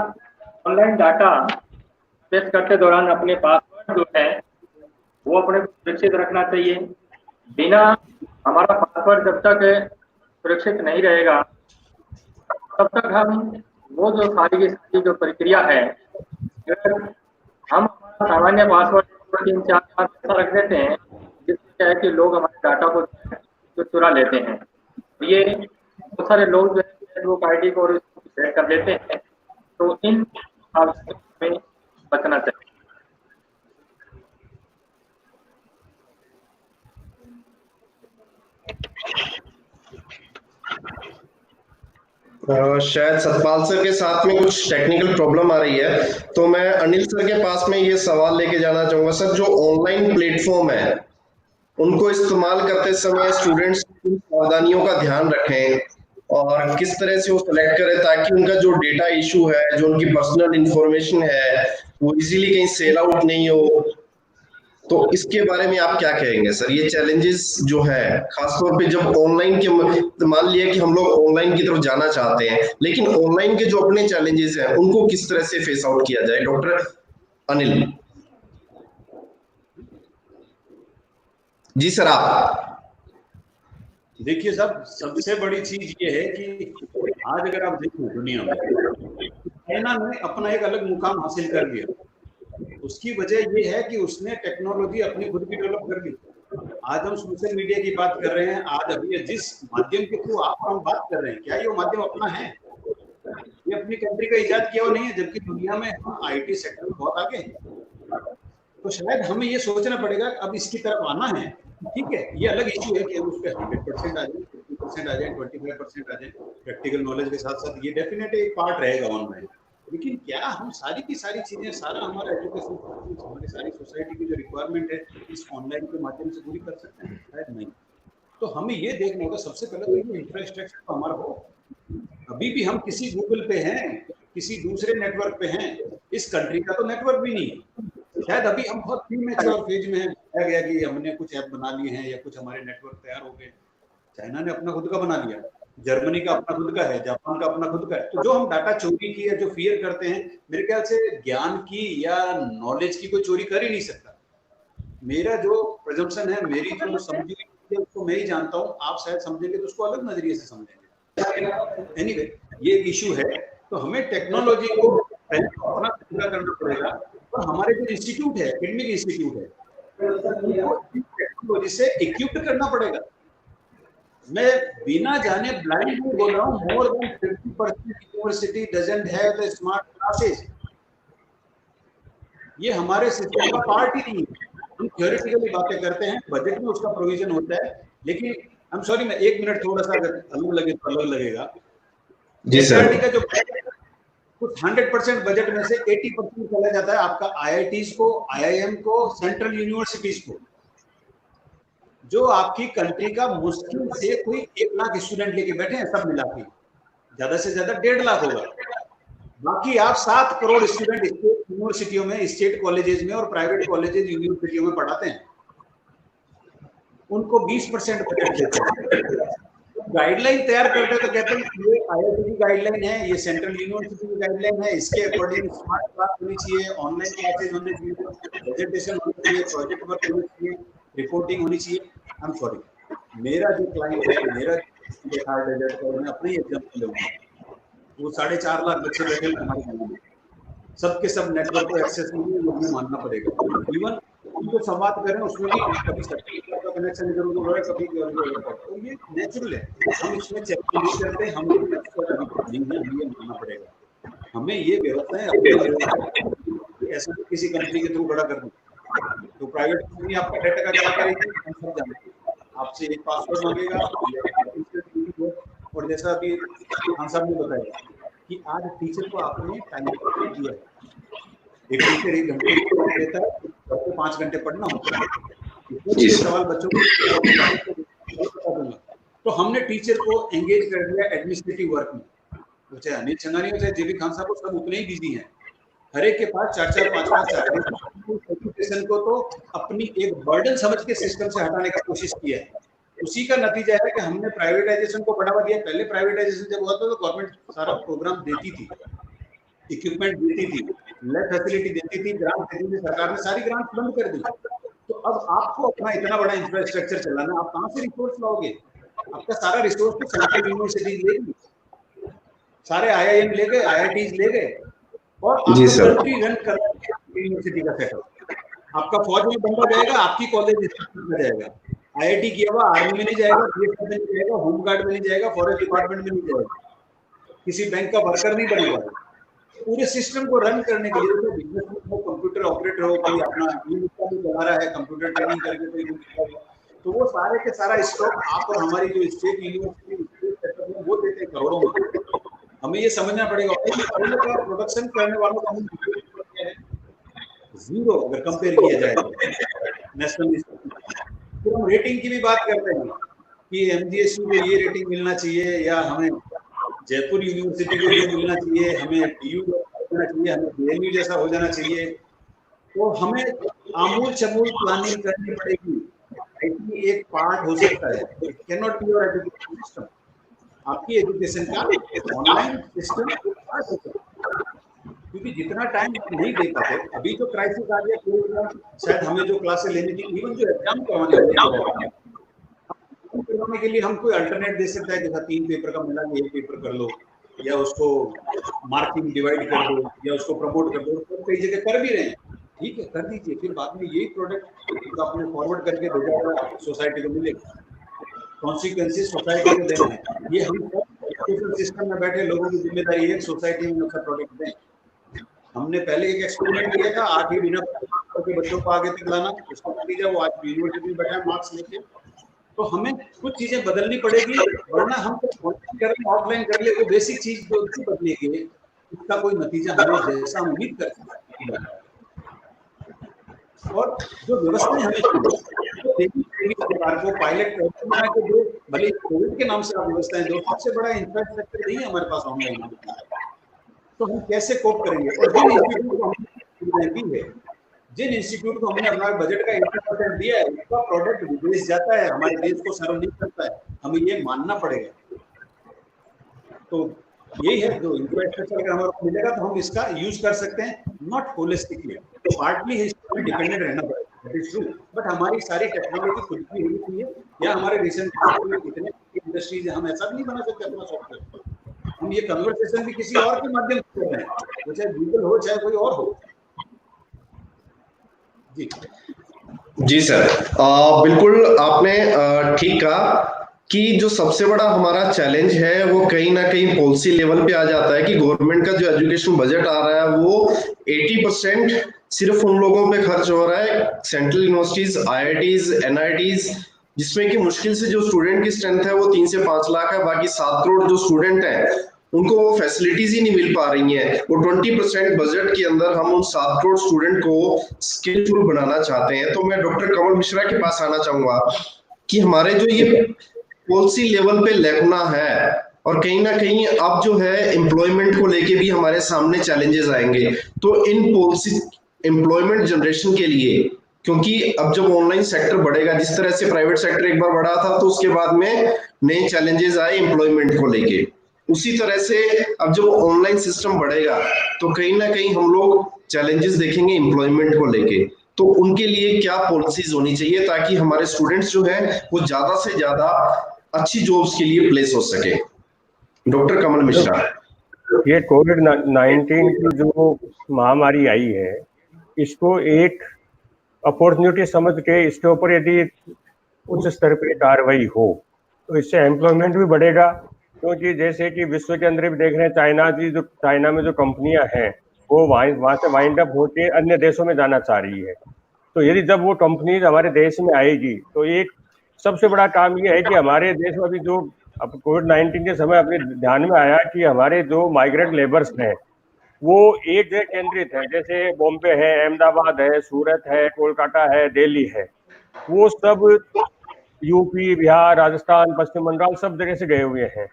ऑनलाइन डाटा पेश करते दौरान अपने पासवर्ड जो है वो अपने सुरक्षित रखना चाहिए। बिना हमारा पासवर्ड जब तक सुरक्षित नहीं रहेगा तब तक हम वो जो सारी की सारी जो प्रक्रिया है, अगर हम हमारा सामान्य पासवर्ड 3-4 बार ऐसा रख देते हैं जिससे क्या है कि लोग हमारे डाटा को जो चुरा लेते हैं। तो ये बहुत सारे लोग जो है फेसबुक आईडी को शेयर कर लेते हैं, तो इन आवश्यकताओं में बचना चाहिए। शायद सतपाल सर के साथ में कुछ टेक्निकल प्रॉब्लम आ रही है, तो मैं अनिल सर के पास में ये सवाल लेके जाना चाहूंगा। सर, जो ऑनलाइन प्लेटफॉर्म है उनको इस्तेमाल करते समय स्टूडेंट्स किन सावधानियों का ध्यान रखें, और किस तरह से वो सेलेक्ट करें ताकि उनका जो डेटा इशू है, जो उनकी पर्सनल इंफॉर्मेशन है, वो इजीली कहीं सेल आउट नहीं हो। तो इसके बारे में आप क्या कहेंगे सर? ये चैलेंजेस जो है खासतौर पे जब ऑनलाइन के, मान लिया कि हम लोग ऑनलाइन की तरफ जाना चाहते हैं, लेकिन ऑनलाइन के जो अपने चैलेंजेस हैं उनको किस तरह से फेस आउट किया जाए? डॉक्टर अनिल जी सर, आप देखिए साहब, सबसे बड़ी चीज ये है कि आज अगर आप देखें दुनिया में, चाइना ने अपना एक अलग मुकाम हासिल कर लिया। उसकी वजह ये है कि उसने टेक्नोलॉजी अपनी खुद की डेवलप कर ली। आज हम सोशल मीडिया की बात कर रहे हैं, आज अभी जिस माध्यम के थ्रू आप हम बात कर रहे हैं, क्या ये माध्यम अपना है? ये अपनी कंट्री का इजाद किया हुआ नहीं है, जबकि दुनिया में हम आईटी सेक्टर में बहुत आगे हैं। तो शायद हमें ये सोचना पड़ेगा अब इसकी तरफ आना है। ठीक है, ये अलग इश्यू है कि हम उस पर 100% आ जाए, 50% आ जाए, 25% आ जाए। प्रैक्टिकल नॉलेज के साथ साथ ये डेफिनेट एक पार्ट रहेगा ऑनलाइन, लेकिन क्या हम सारी की सारी चीजें, सारा हमारा एजुकेशन, हमारी सारी सोसाइटी की जो रिक्वायरमेंट है इस ऑनलाइन के माध्यम से पूरी कर सकते हैं? शायद नहीं। तो हमें ये देखना होगा सबसे पहले तो ये इंफ्रास्ट्रक्चर तो हमारा हो। अभी भी हम किसी गूगल पे हैं, किसी दूसरे नेटवर्क पे हैं, इस कंट्री का तो नेटवर्क भी नहीं है। शायद अभी हम बहुत प्रीमैच्योर फेज में है गया कि हमने कुछ ऐप बना लिए हैं या कुछ हमारे नेटवर्क तैयार हो गए। चाइना ने अपना खुद का बना लिया, जर्मनी का अपना खुद का है, जापान का अपना खुद का है। तो जो हम डाटा चोरी की है, जो फियर करते हैं, मेरे ख्याल से ज्ञान की या नॉलेज की कोई चोरी कर ही नहीं सकता। मेरा जो प्रेजम्पशन है, मेरी जो समझी है उसको मैं ही जानता हूँ, आप शायद समझेंगे तो उसको अलग नजरिए से समझेंगे। एनीवे, ये एक इशू है। तो हमें टेक्नोलॉजी को पहले अपना पूरा करना पड़ेगा, और हमारे जो इंस्टीट्यूट है, एकेडमिक इंस्टीट्यूट है, उनको टेक्नोलॉजी से इक्विप्ड करना पड़ेगा। मैं बिना जाने ब्लाइंड में बोल रहा हूँ, more than 50% university doesn't have the smart classes. ये हमारे सिस्टम का पार्ट ही नहीं है। हम थ्योरेटिकली बातें करते हैं, बजट में उसका प्रोविजन होता है, लेकिन आई एम सॉरी, मैं 1 मिनट थोड़ा सा अगर अलग लगे तो अलग लगेगा। जी सर, का जो कुछ 100% बजट में से 80% चला जाता है आपका आईआईटीज को, आईआईएम को, सेंट्रल यूनिवर्सिटीज को, जो आपकी कंट्री का मुश्किल से कोई 1 लाख स्टूडेंट लेके बैठे हैं, सब मिला के ज्यादा से ज्यादा 1.5 लाख होगा। बाकी आप 7 करोड़ स्टूडेंट स्टेट यूनिवर्सिटियों में, स्टेट कॉलेजेस में और प्राइवेट कॉलेजेस यूनिवर्सिटियों में पढ़ाते हैं, उनको 20% बजट देते हैं। गाइडलाइन तैयार करते तो कहते हैं ये आईआईटी की गाइडलाइन है, ये सेंट्रल यूनिवर्सिटी की गाइडलाइन है, इसके अकॉर्डिंग स्मार्ट क्लास होनी चाहिए, ऑनलाइन क्लासेस होने चाहिए, प्रेजेंटेशन होनी चाहिए, प्रोजेक्ट वर्क होनी चाहिए, रिपोर्टिंग होनी चाहिए। आई एम सॉरी, मेरा जो क्लाइंट है, मेरा मैं अपने ही एग्जाम्पल लूंगा, वो 4.5 लाख बच्चे बैठे हैं हमारे गाँव में, सबके सब नेटवर्क को एक्सेस नहीं है, ये मानना पड़ेगा। इवन हम जो संवाद कर रहे हैं उसमें भी कभी सर्टिफिकेट का कनेक्शन जरूर हो रहा है, कभी तो ये नेचुरल है। हम इसमें चेक नहीं करते, हम ये मानना पड़ेगा। हमें ये व्यवस्थाएं अपने ऐसा किसी कंपनी के थ्रू बड़ा कर दूं, तो प्राइवेट कंपनी आपका डेटा का क्या करेगी हम सब जानते हैं। आपसे एक पासवर्ड मांगेगा, और जैसा अभी खान साहब ने बताया कि आज टीचर को आपने टाइम दिया है, एक टीचर 1 घंटे देता है, सबको 5 घंटे पढ़ना होता है, सवाल बच्चों को। तो हमने टीचर को एंगेज कर दिया एडमिनिस्ट्रेटिव वर्क में, वो चाहे अनिल चंगानी हो, चाहे जेबी खान साहब हो, सब उतने ही बिजी हैं। हर एक के पास 4-4, 5-5 एजुकेशन को तो अपनी एक बर्डन समझ के सिस्टम से हटाने की कोशिश की है। उसी का नतीजा है कि हमने प्राइवेटाइजेशन को बढ़ावा दिया। पहले प्राइवेटाइजेशन जब हुआ था तो गवर्नमेंट सारा प्रोग्राम देती थी, इक्विपमेंट देती थी, लैब फैसिलिटी देती थी, ग्रांट देती थी, सरकार ने सारी ग्रांट बंद कर दी। तो अब आपको अपना इतना बड़ा इंफ्रास्ट्रक्चर चलाना, आप कहाँ से रिसोर्स लाओगे? आपका सारा रिसोर्स तो सेंट्रल यूनिवर्सिटी लेगी, सारे आईआईएम ले गए, आईआईटीज ले गए, और आपको कंट्री रन कर यूनिवर्सिटी का सेटअप। आपका फौज में बंद हो जाएगा, आपकी कॉलेज में जाएगा, आईआईटी किया हुआ आर्मी में नहीं जाएगा, बीएसएफ में नहीं जाएगा, होम गार्ड में नहीं जाएगा, फॉरेस्ट डिपार्टमेंट में नहीं जाएगा, किसी बैंक का वर्कर नहीं बनेगा। पूरे सिस्टम को रन करने के लिए बिजनेस में कंप्यूटर ऑपरेटर हो, कोई अपना बना रहा है, कंप्यूटर ट्रेनिंग करके कोई, तो वो सारे के सारा स्टॉक आप और हमारी जो स्टेट यूनिवर्सिटी वो देते हैं करोड़ों में। हमें ये समझना पड़ेगा कि प्रोडक्शन करने वालों का जीरो अगर कंपेयर किया जाए नेशनल। फिर हम रेटिंग की भी बात करते हैं, कि एमजीएसयू को ये रेटिंग मिलना चाहिए या हमें जयपुर यूनिवर्सिटी को ये मिलना चाहिए, हमें डीयू होना चाहिए, हमें जेएनयू जैसा हो जाना चाहिए, तो हमें आमूल चमूल प्लानिंग करनी पड़ेगी। आईटी एक पार्ट हो सकता है, it can not be your education system. आपकी एजुकेशन का ऑनलाइन सिस्टम पार्ट हो सकता है, क्योंकि जितना टाइम नहीं दे पाते, अभी जो क्राइसिस आ गया कोविड का, शायद हमें जो क्लासेस लेनी थी, इवन जो एग्जाम करवाने के लिए हम कोई अल्टरनेट दे सकता है, जैसा 3 पेपर का मिला के 1 पेपर कर लो, या उसको मार्किंग डिवाइड कर दो, या उसको प्रमोट कर दो, तो कई जगह कर भी रहे हैं, ठीक है, कर दीजिए, फिर बाद में यही प्रोडक्ट आपने फॉरवर्ड करके भेजा सोसाइटी को मिलेगा, कॉन्सिक्वेंसेस सोसाइटी को देना है। ये हम एजुकेशन सिस्टम में बैठे लोगों की जिम्मेदारी है सोसाइटी में अच्छा प्रोडक्ट दें। हमने पहले एक एक्सपेरिमेंट किया था, 8 बिना के बच्चों को आगे तक लाना, उसका नतीजा वो आज यूनिवर्सिटी में बैठा है मार्क्स लेके। तो हमें कुछ चीजें बदलनी पड़ेगी, वरना हम ऑफलाइन कर ले, वो बेसिक चीज जो बदलेगी उसका कोई नतीजा हमें जैसा हम उम्मीद कर सकते हैं। और जो व्यवस्थाएं हमें सरकार को पायलट बना के दो, भले कोविड के नाम से आप व्यवस्थाएं दो, सबसे बड़ा इंफ्रास्ट्रक्चर नहीं है हमारे पास ऑनलाइन, तो हम कैसे कोप करेंगे? और जिन इंस्टीट्यूट को हमने दी है, जिन इंस्टीट्यूट को हमने अपना बजट का 80% दिया है, उसका प्रोडक्ट विदेश जाता है, हमारे देश को सर्व नहीं करता है, हमें ये मानना पड़ेगा। तो यही है, जो इंफ्रास्ट्रक्चर अगर हमारे मिलेगा तो हम इसका यूज कर सकते हैं, नॉट होलिस्टिकली, तो पार्टली हिस्ट्री डिपेंडेंट रहना पड़ेगा, दैट इज ट्रू, बट हमारी सारी टेक्नोलॉजी खुद की होनी चाहिए, या हमारे रिसेंट इतने इंडस्ट्रीज हम ऐसा भी नहीं बना सकते अपना सॉफ्टवेयर। हम ये कन्वर्सेशन भी किसी और के माध्यम से कर रहे हैं, वो चाहे गूगल हो चाहे कोई और हो। जी सर, बिल्कुल आपने ठीक कहा कि जो सबसे बड़ा हमारा चैलेंज है वो कहीं ना कहीं पॉलिसी लेवल पे आ जाता है कि गवर्नमेंट का जो एजुकेशन बजट आ रहा है वो 80% सिर्फ उन लोगों पे खर्च हो रहा है, सेंट्रल यूनिवर्सिटीज, आईआईटीज, एनआईटीज, जिसमें कि मुश्किल से जो स्टूडेंट की स्ट्रेंथ है वो 3 से 5 लाख है, बाकी 7 करोड़ जो स्टूडेंट हैं उनको वो फैसिलिटीज ही नहीं मिल पा रही हैं। वो 20% बजट के अंदर हम उन 7 करोड़ स्टूडेंट को स्किलफुल बनाना चाहते हैं। तो मैं डॉक्टर कमल मिश्रा के पास आना चाहूंगा कि हमारे जो ये पॉलिसी लेवल पे लैकुना है, और कहीं ना कहीं अब जो है एम्प्लॉयमेंट को लेके भी हमारे सामने चैलेंजेस आएंगे, तो इन पॉलिसी एम्प्लॉयमेंट जनरेशन के लिए, क्योंकि अब जब ऑनलाइन सेक्टर बढ़ेगा, जिस तरह से प्राइवेट सेक्टर एक बार बढ़ा था तो उसके बाद में नए चैलेंजेस आए एम्प्लॉयमेंट को लेके, उसी तरह से अब जब ऑनलाइन सिस्टम बढ़ेगा तो कहीं ना कहीं हम लोग चैलेंजेस देखेंगे एम्प्लॉयमेंट को लेके। तो उनके लिए क्या पॉलिसीज होनी चाहिए ताकि हमारे स्टूडेंट्स जो हैं वो ज्यादा से ज्यादा अच्छी जॉब्स के लिए प्लेस हो सके? डॉक्टर कमल मिश्रा। ये कोविड-19 की जो महामारी आई है, इसको एक अपॉर्चुनिटी समझ के इसके ऊपर यदि उच्च स्तर पर कार्रवाई हो तो इससे एम्प्लॉयमेंट भी बढ़ेगा, क्योंकि जैसे कि विश्व के अंदर भी देख रहे हैं, चाइना में जो कंपनियां हैं वो वहाँ से वाइंड अप होके अन्य देशों में जाना चाह रही है। तो यदि जब वो कंपनीज हमारे देश में आएगी तो एक सबसे बड़ा काम ये है कि हमारे देश में अभी जो अब कोविड-19 के समय अपने ध्यान में आया कि हमारे जो माइग्रेंट लेबर्स हैं वो एक जगह केंद्रित है, जैसे बॉम्बे है, अहमदाबाद है, सूरत है, कोलकाता है, दिल्ली है, वो सब यूपी, बिहार, राजस्थान, पश्चिम बंगाल सब जगह से गए हुए हैं।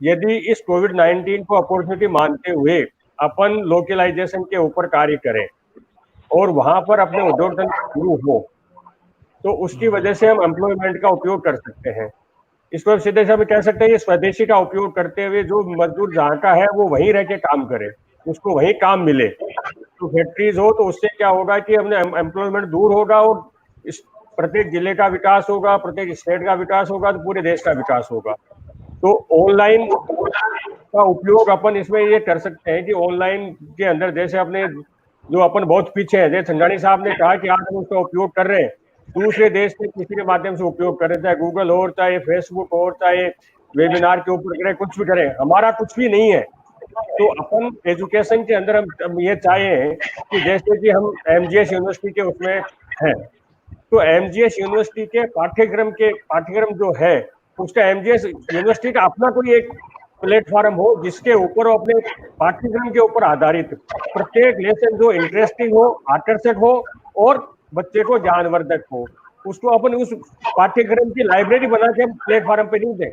यदि इस कोविड-19 को अपॉर्चुनिटी मानते हुए अपन लोकलाइजेशन के ऊपर कार्य करें और वहां पर अपने उद्योग धंधे शुरू हो तो उसकी वजह से हम एम्प्लॉयमेंट का उपयोग कर सकते हैं। इसको सीधे से हम कह सकते हैं ये स्वदेशी का उपयोग करते हुए जो मजदूर जहाँ का है वो वहीं रह के काम करे, उसको वहीं काम मिले। तो फैक्ट्रीज हो तो उससे क्या होगा कि हमने एम्प्लॉयमेंट दूर होगा और इस प्रत्येक जिले का विकास होगा, प्रत्येक स्टेट का विकास होगा, तो पूरे देश का विकास होगा। तो ऑनलाइन का उपयोग अपन इसमें ये कर सकते हैं कि ऑनलाइन के अंदर जैसे अपने जो अपन बहुत पीछे हैं, जैसे संजानी साहब ने कहा कि आज हम उसका उपयोग कर रहे हैं, दूसरे देश के किसी के माध्यम से उपयोग कर रहे हैं, चाहे गूगल हो, चाहे फेसबुक हो, चाहे वेबिनार के ऊपर करें, कुछ भी करें, हमारा कुछ भी नहीं है। तो अपन एजुकेशन के अंदर हम ये चाहें कि जैसे कि हम एमजीएस यूनिवर्सिटी के उसमें हैं, तो एमजीएस यूनिवर्सिटी के पाठ्यक्रम जो है उसका एमजीएस यूनिवर्सिटी का अपना कोई एक प्लेटफॉर्म हो जिसके ऊपर वो अपने पाठ्यक्रम के ऊपर आधारित प्रत्येक लेसन जो इंटरेस्टिंग हो, आकर्षक हो और बच्चे को ज्ञानवर्धक हो, उसको अपन उस पाठ्यक्रम की लाइब्रेरी बना के हम प्लेटफॉर्म पे नहीं दें।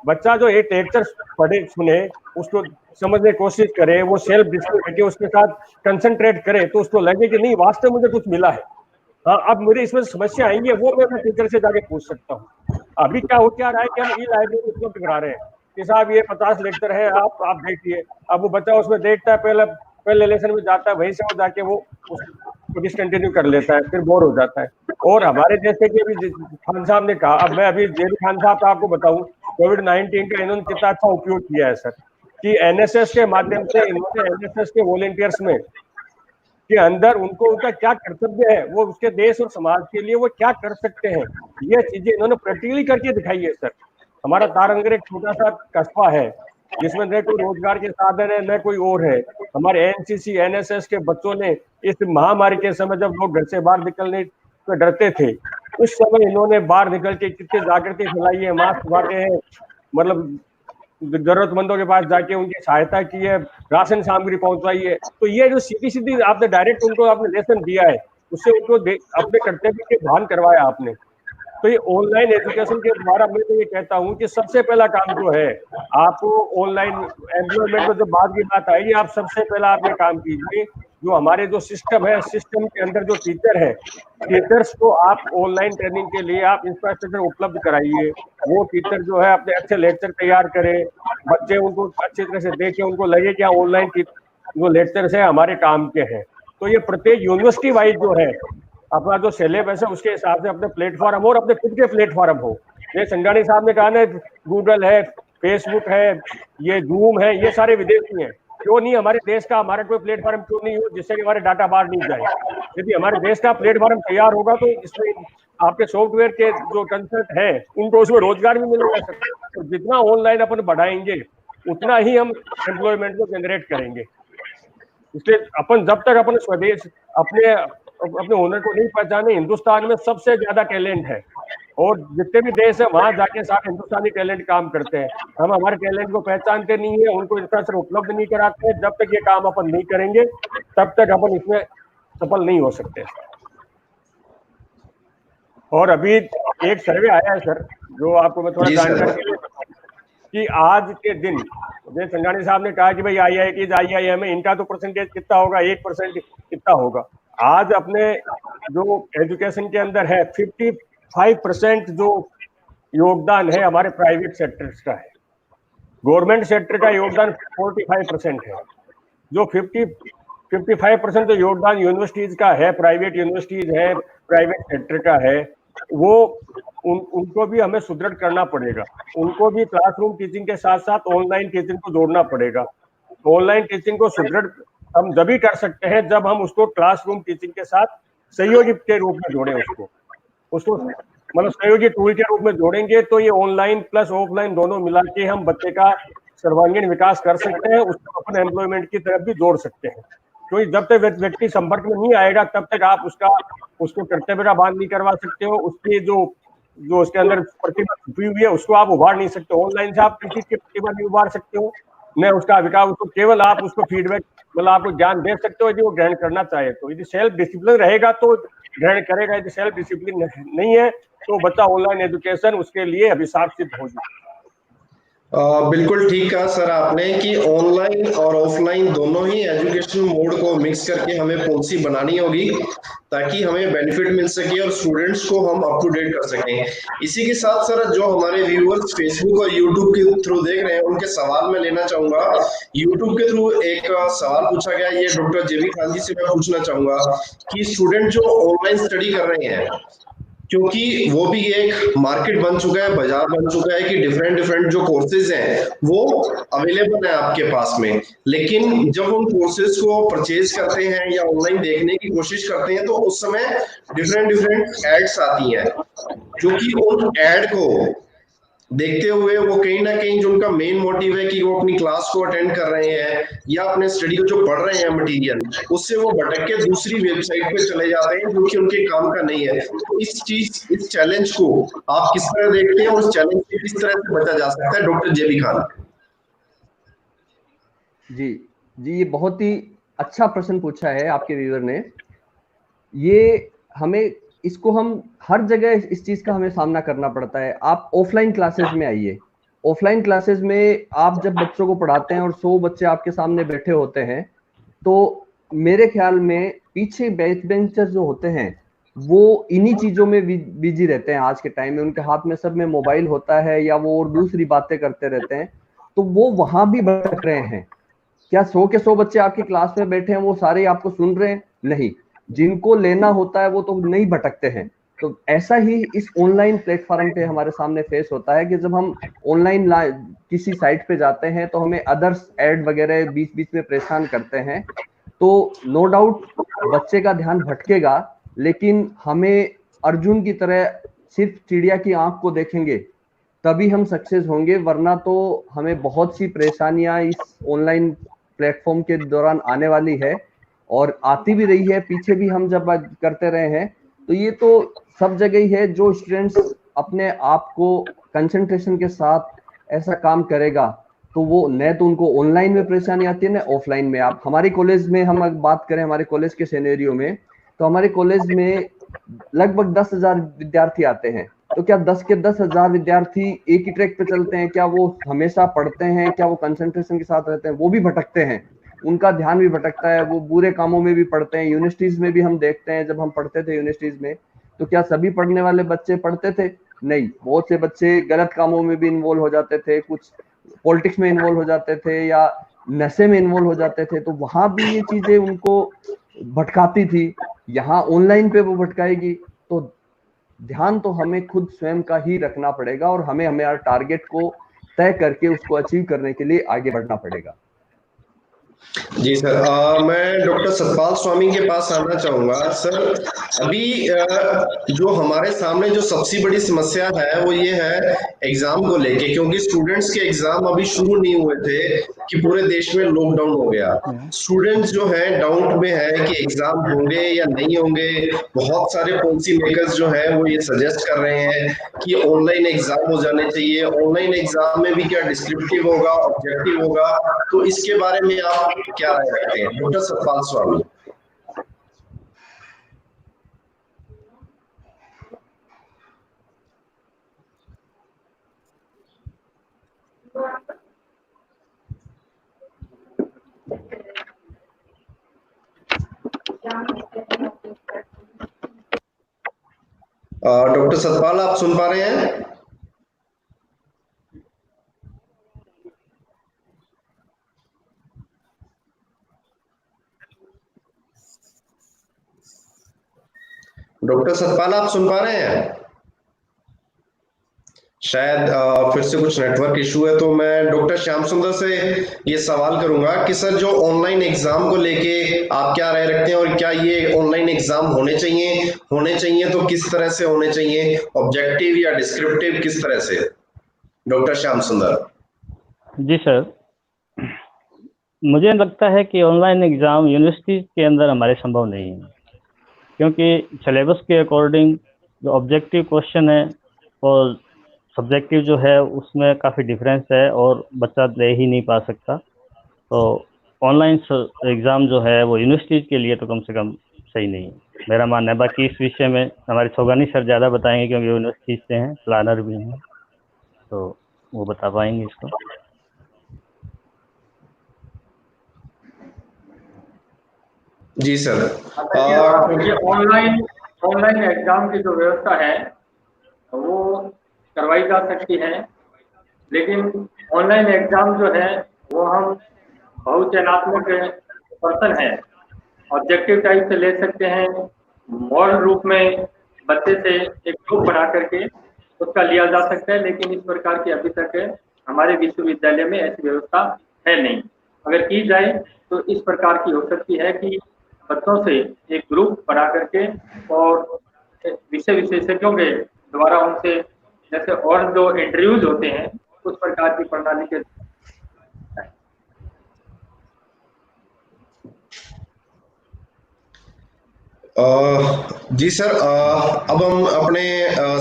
बच्चा जो एक लेक्चर पढ़े सुने, उसको समझने की कोशिश करे, वो सेल्फ डिस्कस उसके साथ कंसंट्रेट करे, तो उसको लगे कि नहीं वास्तव में मुझे कुछ मिला है। हाँ, अब मुझे इसमें समस्या आएंगी वो मैं टीचर से जाके पूछ सकता हूँ। अभी क्या रहा है कि हम ई लाइब्रेरी उपलब्ध करा रहे हैं कि साहब ये 50 लेक्चर है, आप देखिए। अब वो बच्चा उसमें देखता है, पहले लेसन में जाता है, वहीं से वो जाके वो उसको डिसकंटिन्यू कर लेता है, फिर बोर हो जाता है। और हमारे जैसे कि अभी खान साहब ने कहा, अब मैं अभी जेबी खान साहब का आपको बताऊं, कोविड-19 का इन्होंने कितना अच्छा उपयोग किया है सर, कि एनएसएस के माध्यम से इन्होंने एनएसएस के वॉलेंटियर्स में के अंदर उनको उनका क्या कर्तव्य है, वो उसके देश और समाज के लिए वो क्या कर सकते हैं, ये चीजें इन्होंने प्रैक्टिकली करके दिखाई है सर। हमारा तारंगर एक छोटा सा कस्बा है जिसमें न कोई रोजगार के साधन है न कोई और है। हमारे एनसीसी एनएसएस के बच्चों ने इस महामारी के समय जब लोग घर से बाहर निकलने से डरते थे, उस समय इन्होंने बाहर निकल के कितनी जागृति फैलाई है, मास्क बांटे हैं, मतलब जरूरतमंदों के पास जाके उनकी सहायता की है, राशन सामग्री पहुंचाई है। तो ये जो सीधी आपने डायरेक्ट उनको आपने लेसन दिया है, उससे उनको अपने कर्तव्य के भान करवाया आपने। तो ये ऑनलाइन एजुकेशन के द्वारा मैं तो ये कहता हूँ कि सबसे पहला काम जो है, आपको ऑनलाइन एम्प्लॉयमेंट में जो बाद की बात आएगी, आप सबसे पहला आप ये काम कीजिए, जो हमारे जो सिस्टम है, सिस्टम के अंदर जो टीचर है, टीचर्स को आप ऑनलाइन ट्रेनिंग के लिए आप इंफ्रास्ट्रक्चर उपलब्ध कराइए। वो टीचर जो है अपने अच्छे लेक्चर तैयार करें, बच्चे उनको अच्छी तरह से देखें, उनको लगे कि ऑनलाइन जो लेक्चर्स है हमारे काम के हैं। तो ये प्रत्येक यूनिवर्सिटी वाइज जो है अपना जो सिलेबस है उसके हिसाब से अपने प्लेटफॉर्म हो और अपने खुद के प्लेटफॉर्म हो। ये संगानी साहब ने कहा ना, गूगल है, फेसबुक है, ये जूम है, ये सारे विदेशी हैं। क्यों नहीं हमारे देश का हमारा कोई प्लेटफॉर्म क्यों नहीं हो जिससे कि हमारे डाटा बाहर नहीं जाए? यदि हमारे देश का प्लेटफॉर्म तैयार होगा तो इसमें आपके सॉफ्टवेयर के जो कंसल्ट है उनको उसमें रोजगार भी मिलेगा सर। तो जितना ऑनलाइन अपन बढ़ाएंगे उतना ही हम एम्प्लॉयमेंट को जनरेट करेंगे। इसलिए अपन जब तक अपने स्वदेश अपने हुनर को नहीं पहचाने, हिंदुस्तान में सबसे ज्यादा टैलेंट है और जितने भी देश है वहां जाके सारे हिंदुस्तानी टैलेंट काम करते हैं। हम हमारे टैलेंट को पहचानते नहीं है, उनको इंफ्रास्ट्रक्चर उपलब्ध नहीं कराते हैं। जब तक ये काम अपन नहीं करेंगे तब तक अपन इसमें सफल नहीं हो सकते। और अभी एक सर्वे आया है सर, जो आपको मैं थोड़ा जानकारी के लिए बताऊं कि आज के दिन जय संगानी साहब ने कहा कि भाई IIM है, इनका तो परसेंटेज कितना होगा, 1% कितना होगा। आज अपने जो एजुकेशन के अंदर है 55% जो योगदान है हमारे प्राइवेट सेक्टर्स का है। गवर्नमेंट सेक्टर का योगदान 45% है। जो 55% जो योगदान यूनिवर्सिटीज का है, प्राइवेट यूनिवर्सिटीज है, प्राइवेट सेक्टर का है, वो उनको भी हमें सुदृढ़ करना पड़ेगा। उनको भी क्लासरूम टीचिंग के साथ साथ ऑनलाइन टीचिंग को जोड़ना पड़ेगा। ऑनलाइन टीचिंग को सुदृढ़ हम जब ही कर सकते हैं जब हम उसको क्लासरूम टीचिंग के साथ सहयोगी के रूप में जोड़ें, उसको मतलब सहयोगी टूल के रूप में जोड़ेंगे तो ये ऑनलाइन प्लस ऑफलाइन दोनों मिला के हम बच्चे का सर्वांगीण विकास कर सकते हैं, उसको अपने एम्प्लॉयमेंट की तरफ भी जोड़ सकते हैं। क्योंकि जब तक व्यक्ति संपर्क में नहीं आएगा तब तक आप उसको कर्तव्य का भान नहीं करवा सकते हो, उसकी जो उसके अंदर प्रतिभा छुपी हुई है उसको आप उभार नहीं सकते। ऑनलाइन से आप किसी की प्रतिभा नहीं उभार सकते हो, न उसका विकास, उसको केवल आप उसको फीडबैक मतलब आपको ज्ञान दे सकते हो यदि वो ग्रहण करना चाहे तो। यदि सेल्फ डिसिप्लिन रहेगा तो ग्रहण करेगा, यदि सेल्फ डिसिप्लिन नहीं है तो बच्चा ऑनलाइन एजुकेशन उसके लिए अभिशाप सिद्ध होगी। बिल्कुल ठीक कहा सर आपने कि ऑनलाइन और ऑफलाइन दोनों ही एजुकेशन मोड को मिक्स करके हमें पॉलिसी बनानी होगी ताकि हमें बेनिफिट मिल सके और स्टूडेंट्स को हम अप टू डेट कर सकें। इसी के साथ सर जो हमारे व्यूअर्स फेसबुक और यूट्यूब के थ्रू देख रहे हैं उनके सवाल मैं लेना चाहूंगा। यूट्यूब के थ्रू एक सवाल पूछा गया, ये डॉक्टर जेबी खान जी से मैं पूछना चाहूंगा कि स्टूडेंट जो ऑनलाइन स्टडी कर रहे हैं, क्योंकि वो भी एक मार्केट बन चुका है, बाजार बन चुका है कि डिफरेंट जो कोर्सेज हैं वो अवेलेबल है आपके पास में, लेकिन जब उन कोर्सेज को परचेज करते हैं या ऑनलाइन देखने की कोशिश करते हैं तो उस समय डिफरेंट एड्स आती हैं, जो कि उन एड को देखते हुए वो कहीं ना कहीं जो उनका मेन मोटिव है कि वो अपनी क्लास को अटेंड कर रहे हैं या अपने स्टडी को जो पढ़ रहे हैं मटेरियल, उससे वो भटक के दूसरी वेबसाइट पे चले जाते हैं जो कि उनके काम का नहीं है। तो इस चैलेंज को आप किस तरह देखते हैं और उस चैलेंज से किस तरह से बचा जा सकता है, डॉक्टर जेबी खान? जी, ये बहुत ही अच्छा प्रश्न पूछा है आपके व्यूअर ने। ये हमें इसको हम हर जगह इस चीज का हमें सामना करना पड़ता है। आप ऑफलाइन क्लासेस में आइए, ऑफलाइन क्लासेस में आप जब बच्चों को पढ़ाते हैं और 100 बच्चे आपके सामने बैठे होते हैं, तो मेरे ख्याल में पीछे बैक बेंचर जो होते हैं वो इन्हीं चीजों में बिजी रहते हैं। आज के टाइम में उनके हाथ में सब में मोबाइल होता है या वो और दूसरी बातें करते रहते हैं, तो वो वहां भी भटक रहे हैं। क्या 100 के 100 बच्चे आपकी क्लास में बैठे हैं वो सारे आपको सुन रहे हैं? नहीं। जिनको लेना होता है वो तो नहीं भटकते हैं। तो ऐसा ही इस ऑनलाइन प्लेटफॉर्म पे हमारे सामने फेस होता है कि जब हम ऑनलाइन किसी साइट पे जाते हैं तो हमें अदर्स ऐड वगैरह बीच बीच में परेशान करते हैं, तो नो डाउट बच्चे का ध्यान भटकेगा, लेकिन हमें अर्जुन की तरह सिर्फ चिड़िया की आंख को देखेंगे तभी हम सक्सेस होंगे, वरना तो हमें बहुत सी परेशानियां इस ऑनलाइन प्लेटफॉर्म के दौरान आने वाली है और आती भी रही है। पीछे भी हम जब करते रहे हैं, तो ये तो सब जगह ही है। जो स्टूडेंट्स अपने आप को कंसंट्रेशन के साथ ऐसा काम करेगा तो वो न तो उनको ऑनलाइन में परेशानी आती है न ऑफलाइन में। आप हमारे कॉलेज में हम अगर बात करें, हमारे कॉलेज के सिनेरियो में, तो हमारे कॉलेज में लगभग 10,000 विद्यार्थी आते हैं। तो क्या 10 के 10,000 विद्यार्थी एक ही ट्रैक पे चलते हैं? क्या वो हमेशा पढ़ते हैं? क्या वो कंसंट्रेशन के साथ रहते हैं? वो भी भटकते हैं, उनका ध्यान भी भटकता है, वो बुरे कामों में भी पढ़ते हैं। यूनिवर्सिटीज में भी हम देखते हैं, जब हम पढ़ते थे यूनिवर्सिटीज में, तो क्या सभी पढ़ने वाले बच्चे पढ़ते थे? नहीं, बहुत से बच्चे गलत कामों में भी इन्वॉल्व हो जाते थे, कुछ पॉलिटिक्स में इन्वॉल्व हो जाते थे या नशे में इन्वॉल्व हो जाते थे, तो वहां भी ये चीजें उनको भटकाती थी। यहाँ ऑनलाइन पे वो भटकाएगी, तो ध्यान तो हमें खुद स्वयं का ही रखना पड़ेगा और हमें हमारे टारगेट को तय करके उसको अचीव करने के लिए आगे बढ़ना पड़ेगा। जी सर, मैं डॉक्टर सतपाल स्वामी के पास आना चाहूंगा। सर, अभी जो हमारे सामने जो सबसे बड़ी समस्या है वो ये है एग्जाम को लेके, क्योंकि स्टूडेंट्स के एग्जाम अभी शुरू नहीं हुए थे कि पूरे देश में लॉकडाउन हो गया। स्टूडेंट्स जो है डाउट में है कि एग्जाम होंगे या नहीं होंगे। बहुत सारे पॉलिसी मेकर्स जो है वो ये सजेस्ट कर रहे हैं कि ऑनलाइन एग्जाम हो जाने चाहिए। ऑनलाइन एग्जाम में भी क्या डिस्क्रिप्टिव होगा, ऑब्जेक्टिव होगा, तो इसके बारे में आप क्या राय रखते हैं डॉक्टर सतपाल स्वामी? डॉक्टर सतपाल, आप सुन पा रहे हैं? डॉक्टर सतपाल, आप सुन पा रहे हैं? शायद फिर से कुछ नेटवर्क इशू है। तो मैं डॉक्टर श्याम सुंदर से ये सवाल करूंगा कि सर, जो ऑनलाइन एग्जाम को लेके आप क्या राय रखते हैं और क्या ये ऑनलाइन एग्जाम होने चाहिए तो किस तरह से होने चाहिए, ऑब्जेक्टिव या डिस्क्रिप्टिव, किस तरह से? डॉक्टर श्याम सुंदर जी सर, मुझे लगता है कि ऑनलाइन एग्ज़ाम यूनिवर्सिटी के अंदर हमारे संभव नहीं है, क्योंकि सिलेबस के अकॉर्डिंग जो ऑब्जेक्टिव क्वेश्चन है और सब्जेक्टिव जो है उसमें काफ़ी डिफरेंस है और बच्चा दे ही नहीं पा सकता। तो ऑनलाइन एग्ज़ाम जो है वो यूनिवर्सिटी के लिए तो कम से कम सही नहीं है, मेरा मानना है। बाकी इस विषय में हमारे छोगानी सर ज़्यादा बताएंगे, क्योंकि यूनिवर्सिटी से हैं, प्लानर भी हैं, तो वो बता पाएंगे इसको। जी सर, ये ऑनलाइन एग्जाम की जो व्यवस्था है वो करवाई जा सकती है, लेकिन ऑनलाइन एग्जाम जो है वो हम बहुचयनात्मक पर्सन है, ऑब्जेक्टिव टाइप से ले सकते हैं। मॉडल रूप में बच्चे से एक ग्रुप बना करके उसका लिया जा सकता है, लेकिन इस प्रकार की अभी तक हमारे विश्वविद्यालय में ऐसी व्यवस्था है नहीं। अगर की जाए तो इस प्रकार की हो सकती है कि बच्चों से एक ग्रुप बना करके और विषय विशेषज्ञों के द्वारा उनसे जैसे और जो इंटरव्यूज होते हैं उस प्रकार की प्रणाली के। जी सर, अब हम अपने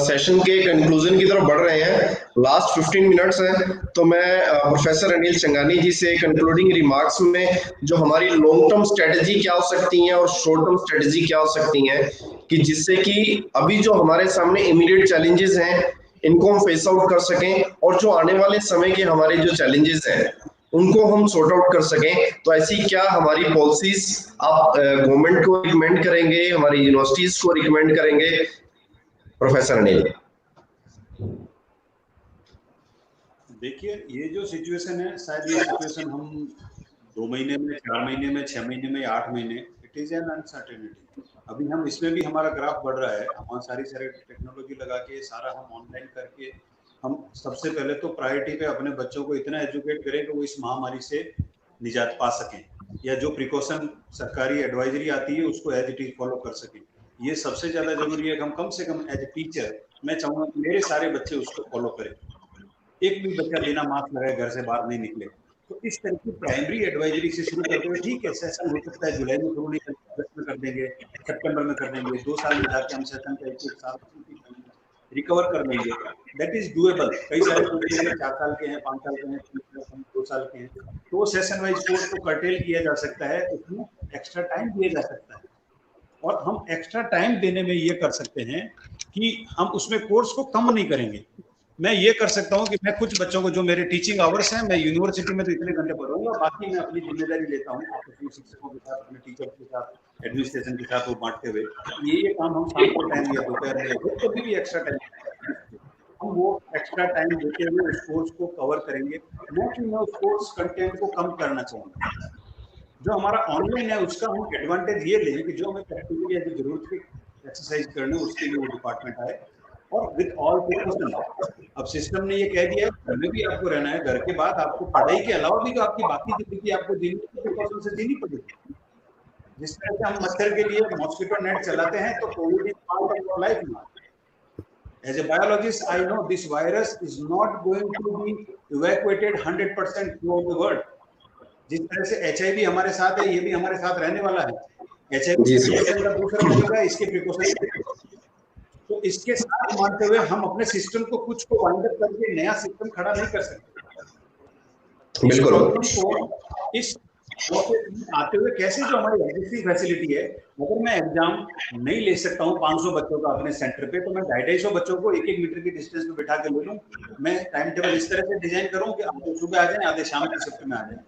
सेशन के कंक्लूजन की तरफ बढ़ रहे हैं। लास्ट 15 मिनट्स हैं, तो मैं प्रोफेसर अनिल चंगानी जी से कंक्लूडिंग रिमार्क्स में जो हमारी लॉन्ग टर्म स्ट्रेटजी क्या हो सकती हैं और शॉर्ट टर्म स्ट्रेटजी क्या हो सकती हैं, कि जिससे कि अभी जो हमारे सामने इमीडिएट चैलेंजेस हैं इनको हम फेस आउट कर सकें और जो आने वाले समय के हमारे जो चैलेंजेस हैं उनको हम सॉर्ट आउट कर सकें। तो ऐसी क्या हमारी पॉलिसीज आप गवर्नमेंट को रिकमेंड करेंगे, हमारी यूनिवर्सिटीज को रिकमेंड करेंगे, प्रोफेसर अनिल? देखिए, ये जो सिचुएशन है, शायद ये सिचुएशन हम 2 महीने में, 4 महीने में, 6 महीने में, 8 महीने, इट इज एन अनसर्टेनिटी। अभी हम इसमें भी हमारा ग्राफ बढ़ रहा है, हम सारी टेक्नोलॉजी लगा के सारा हम ऑनलाइन करके हम सबसे पहले तो प्रायोरिटी पे अपने बच्चों को इतना एजुकेट करें कि वो इस महामारी से निजात पा सकें, या जो प्रिकॉशन सरकारी एडवाइजरी आती है उसको एज इट इज फॉलो कर सकें। ये सबसे ज्यादा जरूरी है कि हम कम से कम एज ए टीचर मैं चाहूँगा कि मेरे सारे बच्चे उसको फॉलो करें। एक भी बच्चा बिना मास्क लगाए घर से बाहर नहीं निकले। तो इस तरह की प्राइमरी एडवाइजरी से शुरू करते हुए, ठीक है सेशन हो सकता है जुलाई में शुरू नहीं कर, अगस्त में कर देंगे, सितंबर में कर देंगे, 2 साल में जाके हम सेशन का एक साल रिकवर कर लेंगे, दैट इज डूएबल। कई सारे 4 साल के हैं, 5 साल के हैं, 2 साल के हैं, तो सेशन वाइज कोर्स को कर्टेल किया जा सकता है, उसमें एक्स्ट्रा टाइम दिया जा सकता है। और हम एक्स्ट्रा टाइम देने में ये कर सकते हैं कि हम उसमें कोर्स को कम नहीं करेंगे। मैं ये कर सकता हूँ कि मैं कुछ बच्चों को, जो मेरे टीचिंग आवर्स हैं, मैं यूनिवर्सिटी में तो इतने घंटे पढ़ाऊंगा, बाकी मैं अपनी जिम्मेदारी लेता हूँ अपने शिक्षकों के साथ, अपने टीचर के साथ, एडमिनिस्ट्रेशन के साथ वो बांटते हुए ये काम हम शाम को टाइम या दोपहर में कभी भी एक्स्ट्रा टाइम हम वो एक्स्ट्रा टाइम देते हुए उस कोर्स को कवर करेंगे। मैं उस कोर्स कंटेंट को कम करना चाहूँगा। जो हमारा ऑनलाइन है उसका हम एडवांटेज ये लें कि जो हमें प्रैक्टिकली यदि जरूरत की एक्सरसाइज करने उसके लिए वो डिपार्टमेंट आए और विद ऑल प्रिकॉशन। अब सिस्टम ने ये कह दिया है घर में भी आपको रहना है, घर के बाद आपको पढ़ाई के अलावा भी जो आपकी बाकी जिंदगी आपको जीनी प्रिकॉशन से जीनी पड़ेगी। जिस तरह से हम मच्छर के लिए मॉस्किटो नेट चलाते हैं, तो Covid is part of your life now. As a biologist, I know this virus is not going to be evacuated 100% throughout the world. जिस तरह से HIV हमारे साथ है, ये भी हमारे साथ रहने वाला है। HIV का दूसरा तरीका है इसके प्रिकॉशन। तो इसके साथ मानते हुए हम अपने सिस्टम को कुछ को वाइंड अप करके नया सिस्टम खड़ा नहीं कर सकते। बिल्कुल। इस आते हुए कैसे जो हमारी एग्जिस्टिंग फैसिलिटी है, अगर मैं एग्जाम नहीं ले सकता हूँ 500 बच्चों का अपने सेंटर पे, तो मैं 250 बच्चों को 1-1 मीटर की डिस्टेंस पे बिठा के ले लूँ। मैं टाइम टेबल इस तरह से डिजाइन करूँ कि आधे सुबह आ जाए, आधे शाम के शिफ्ट में आ जाए।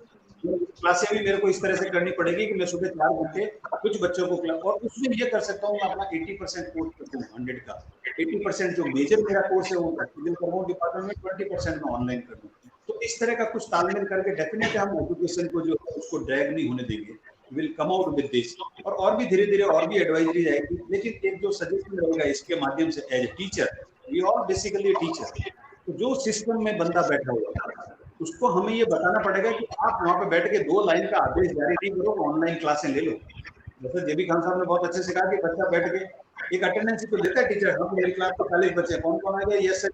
क्लासें भी मेरे को इस तरह से करनी पड़ेगी कि मैं सुबह 4 घंटे कुछ बच्चों को क्लास, और उसमें ये कर सकता हूँ मैं अपना 80% कोर्स कर दूँ 100 का। 80% जो मेजर मेरा कोर्स है वो प्रैक्टिकल कर रहा हूँ डिपार्टमेंट में, 20% में ऑनलाइन कर दूँ। तो इस तरह का कुछ तालमेल करके डेफिनेटली हम एजुकेशन को जो है उसको ड्रैग नहीं होने देंगे। Will come out with this, और भी धीरे धीरे और भी एडवाइजरी आएगी। लेकिन एक जो सजेशन रहेगा इसके माध्यम से, as a teacher, we are basically teacher, तो जो सिस्टम में बंदा बैठा हुआ है उसको हमें ये बताना पड़ेगा कि आप वहाँ पे बैठ के 2 लाइन का आदेश जारी नहीं करो, ऑनलाइन क्लासें ले लो। जैसे जेबी खान साहब ने बहुत अच्छे से कहा कि बच्चा बैठ के एक अटेंडेंस तो देता है टीचर, हम मेरी क्लास में 40 बच्चे, कौन कौन आ गया, यस सर,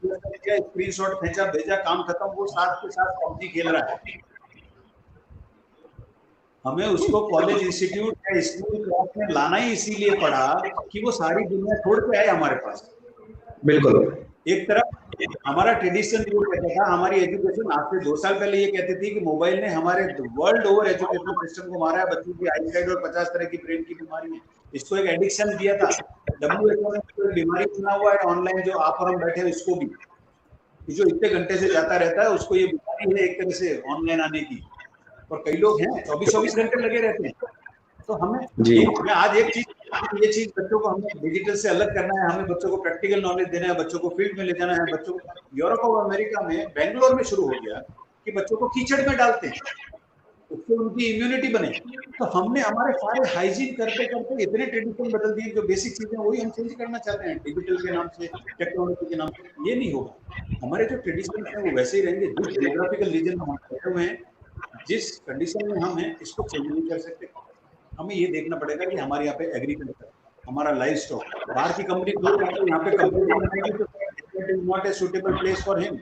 स्क्रीनशॉट खींचा, भेजा, काम खत्म, वो साथ के साथ पबजी खेल रहा है। हमें उसको कॉलेज, इंस्टीट्यूट या स्कूल क्लास में लाना ही इसीलिए पड़ा कि वो सारी दुनिया छोड़ के आए हमारे पास। बिल्कुल। एक तरफ हमारा ट्रेडिशन जो कहता था, हमारी एजुकेशन आज से 2 साल पहले ये कहती थी कि मोबाइल ने हमारे वर्ल्ड ओवर एजुकेशन सिस्टम को मारा है, बच्चों की आईसाइट और 50 तरह की ब्रेन की बीमारी है, इसको एक एडिक्शन दिया था। WHO ने बीमारी चुना हुआ है ऑनलाइन, जो आप और हम बैठे हैं इसको भी, जो इतने घंटे से जाता रहता है उसको ये बीमारी है एक तरह से ऑनलाइन आने की। और कई लोग हैं 24 घंटे लगे रहते हैं। तो हमें मैं आज एक चीज, ये चीज बच्चों को हमें डिजिटल से अलग करना है, हमें बच्चों को प्रैक्टिकल नॉलेज देना है, बच्चों को फील्ड में ले जाना है। बच्चों को यूरोप और अमेरिका में, बेंगलोर में शुरू हो गया कि बच्चों को कीचड़ में डालते हैं, उससे उनकी इम्यूनिटी बने। तो हमने हमारे सारे हाइजीन करते करते इतने ट्रेडिशन बदल दिए, जो बेसिक चीजें वही हम चेंज करना चाहते हैं डिजिटल के नाम से, टेक्नोलॉजी के नाम से। ये नहीं होगा। हमारे जो ट्रेडिशन है वो वैसे ही रहेंगे। जिस जियोग्राफिकल रीजन में हम बैठे हुए हैं, जिस कंडीशन में हम हैं, इसको चेंज नहीं कर सकते। हमें ये देखना पड़ेगा कि हमारे यहाँ पे एग्रीकल्चर, हमारा लाइफ स्टॉक, बाहर की कंपनी यहाँ पे कंपनी तो not a suitable place for him.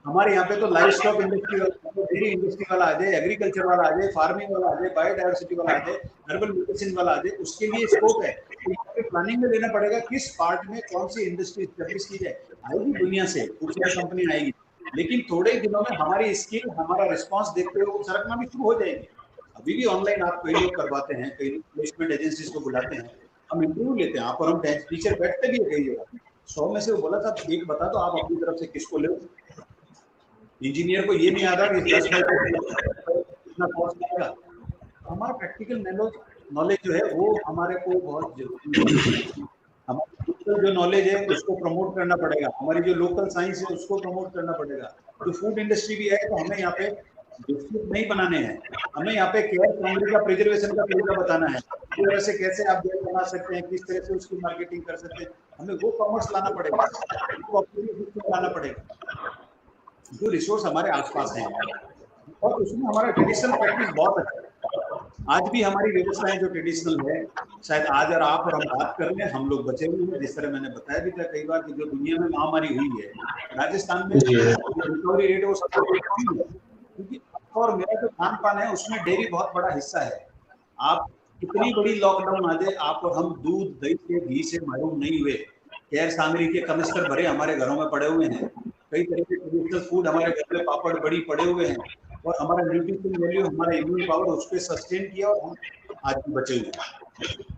हमारे यहाँ पे तो life stock industry, dairy industry वाला आ जाए, एग्रीकल्चर वाला आ जाए, फार्मिंग वाला आ जाए, बायोडायवर्सिटी वाला आ जाए, हर्बल मेडिसिन वाला आ जाए, उसके लिए स्कोप है। प्लानिंग में लेना पड़ेगा किस पार्ट में कौन सी इंडस्ट्री स्टैब्लिश की जाए। आएगी दुनिया से कुछ कंपनी आएगी, लेकिन थोड़े दिनों में हमारी स्किल, हमारा रिस्पॉन्स देखते हुए वो सरकना भी शुरू हो जाएगी। अभी भी ऑनलाइन आप कई लोग करवाते हैं, कई प्लेसमेंट एजेंसीज को बुलाते हैं, हम इंटरव्यू लेते हैं, आप और हम टीचर बैठते भी है कई जगह, 100 में से वो बोला था एक बता दो आप अपनी तरफ से किसको ले। इंजीनियर को ये नहीं आता कि 10 में कितना कॉस्ट लगेगा। हमारा प्रैक्टिकल नॉलेज जो है वो हमारे को बहुत जरूरी है। हमारी लोकल जो नॉलेज है उसको प्रमोट करना पड़ेगा, हमारी जो लोकल साइंस है उसको प्रमोट करना पड़ेगा। जो फूड इंडस्ट्री भी है तो हमें यहाँ पे बिस्कुट नहीं बनाने हैं, हमें यहाँ पे केयर सामग्री का प्रिजर्वेशन का तरीका बताना है, किस तरह से कैसे आप बेल बना सकते हैं, किस तरह से उसकी मार्केटिंग कर सकते हैं, हमें वो कॉमर्स लाना पड़ेगा, लाना पड़ेगा। जो रिसोर्स हमारे आसपास हैं और उसमें हमारा ट्रेडिशनल प्रैक्टिस बहुत अच्छा है। आज भी हमारी व्यवस्थाएं जो ट्रेडिशनल है, शायद आज और आप और हम बात कर रहे हैं, हम लोग बचे हुए हैं। जिस तरह मैंने बताया भी था कई बार कि जो दुनिया में महामारी हुई है, राजस्थान में रिकवरी रेट वो सबसे कम है, क्योंकि और मेरा जो खान पान है उसमें डेयरी बहुत बड़ा हिस्सा है। आप कितनी बड़ी लॉकडाउन आ जाए, आप और हम दूध दही से घी से महरूम नहीं हुए। केयर सामग्री के कमिश्नर भरे हमारे घरों में पड़े हुए हैं, कई तरह के ट्रेडिशनल फूड हमारे घर में पापड़ बड़ी पड़े हुए हैं, और हमारा न्यूट्रिशन वैल्यू, हमारा इम्यून पावर उस पर सस्टेन किया और हम आज भी बचे हुए हैं।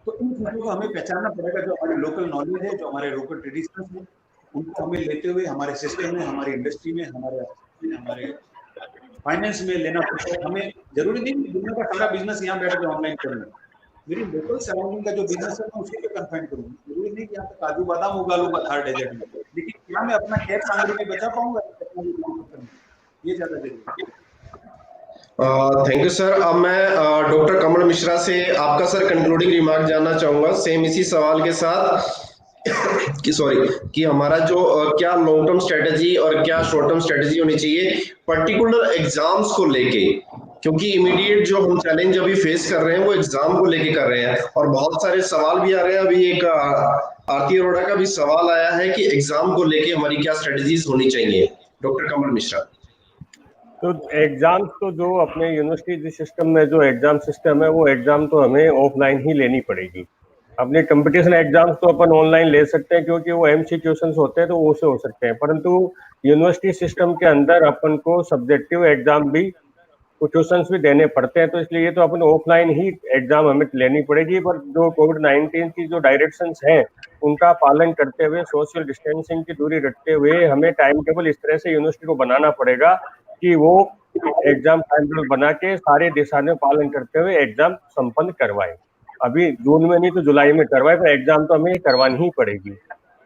तो इन चीज़ों को हमें पहचानना पड़ेगा। जो हमारे लोकल नॉलेज है, जो हमारे लोकल ट्रेडिशंस हैं, उनको हमें लेते हुए हमारे सिस्टम में, हमारी इंडस्ट्री में, हमारे फाइनेंस में लेना पड़ता है। हमें जरूरी नहीं कि दुनिया का सारा बिजनेस यहाँ बैठ के ऑनलाइन करना। मेरी लोकल सराउंडिंग का जो बिजनेस है मैं उसी पे कन्फाइन करूँगा। जरूरी नहीं कि यहाँ पे काजू बादाम उगा लूंगा थार डेजर्ट में, लेकिन क्या मैं अपना केयर सामग्री में बचा पाऊंगा, ये ज्यादा जरूरी है। Thank you sir. अब मैं डॉक्टर कमल मिश्रा से आपका सर कंक्लूडिंग रिमार्क जानना चाहूंगा, सेम इसी सवाल के साथ कि हमारा जो क्या लॉन्ग टर्म स्ट्रेटेजी और क्या शॉर्ट टर्म स्ट्रेटेजी होनी चाहिए पर्टिकुलर एग्जाम्स को लेके, क्योंकि इमीडिएट जो हम चैलेंज अभी फेस कर रहे हैं वो एग्जाम को लेके कर रहे हैं और बहुत सारे सवाल भी आ रहे हैं। अभी एक आरती अरोड़ा का भी सवाल आया है कि एग्जाम को लेके हमारी क्या स्ट्रेटेजीज होनी चाहिए। डॉक्टर कमल मिश्रा। तो एग्जाम तो जो अपने यूनिवर्सिटी सिस्टम में जो एग्जाम सिस्टम है वो एग्जाम तो हमें ऑफलाइन ही लेनी पड़ेगी। अपने कंपटीशन एग्जाम्स तो अपन ऑनलाइन ले सकते हैं क्योंकि वो एमसी क्वेश्चंस होते हैं तो वो से हो सकते हैं, परंतु यूनिवर्सिटी सिस्टम के अंदर अपन को सब्जेक्टिव एग्जाम भी क्वेश्चंस भी देने पड़ते हैं, तो इसलिए ये तो अपन ऑफलाइन ही एग्जाम हमें लेनी पड़ेगी। पर जो कोविड-19 की जो डायरेक्शंस हैं उनका पालन करते हुए, सोशल डिस्टेंसिंग की दूरी रखते हुए हमें टाइम टेबल इस तरह से यूनिवर्सिटी को बनाना पड़ेगा कि वो एग्जाम टाइम टेबल बना के सारे दिशा में पालन करते हुए एग्जाम संपन्न करवाए। अभी जून में नहीं तो जुलाई में करवाए, पर एग्जाम तो हमें करवानी ही पड़ेगी।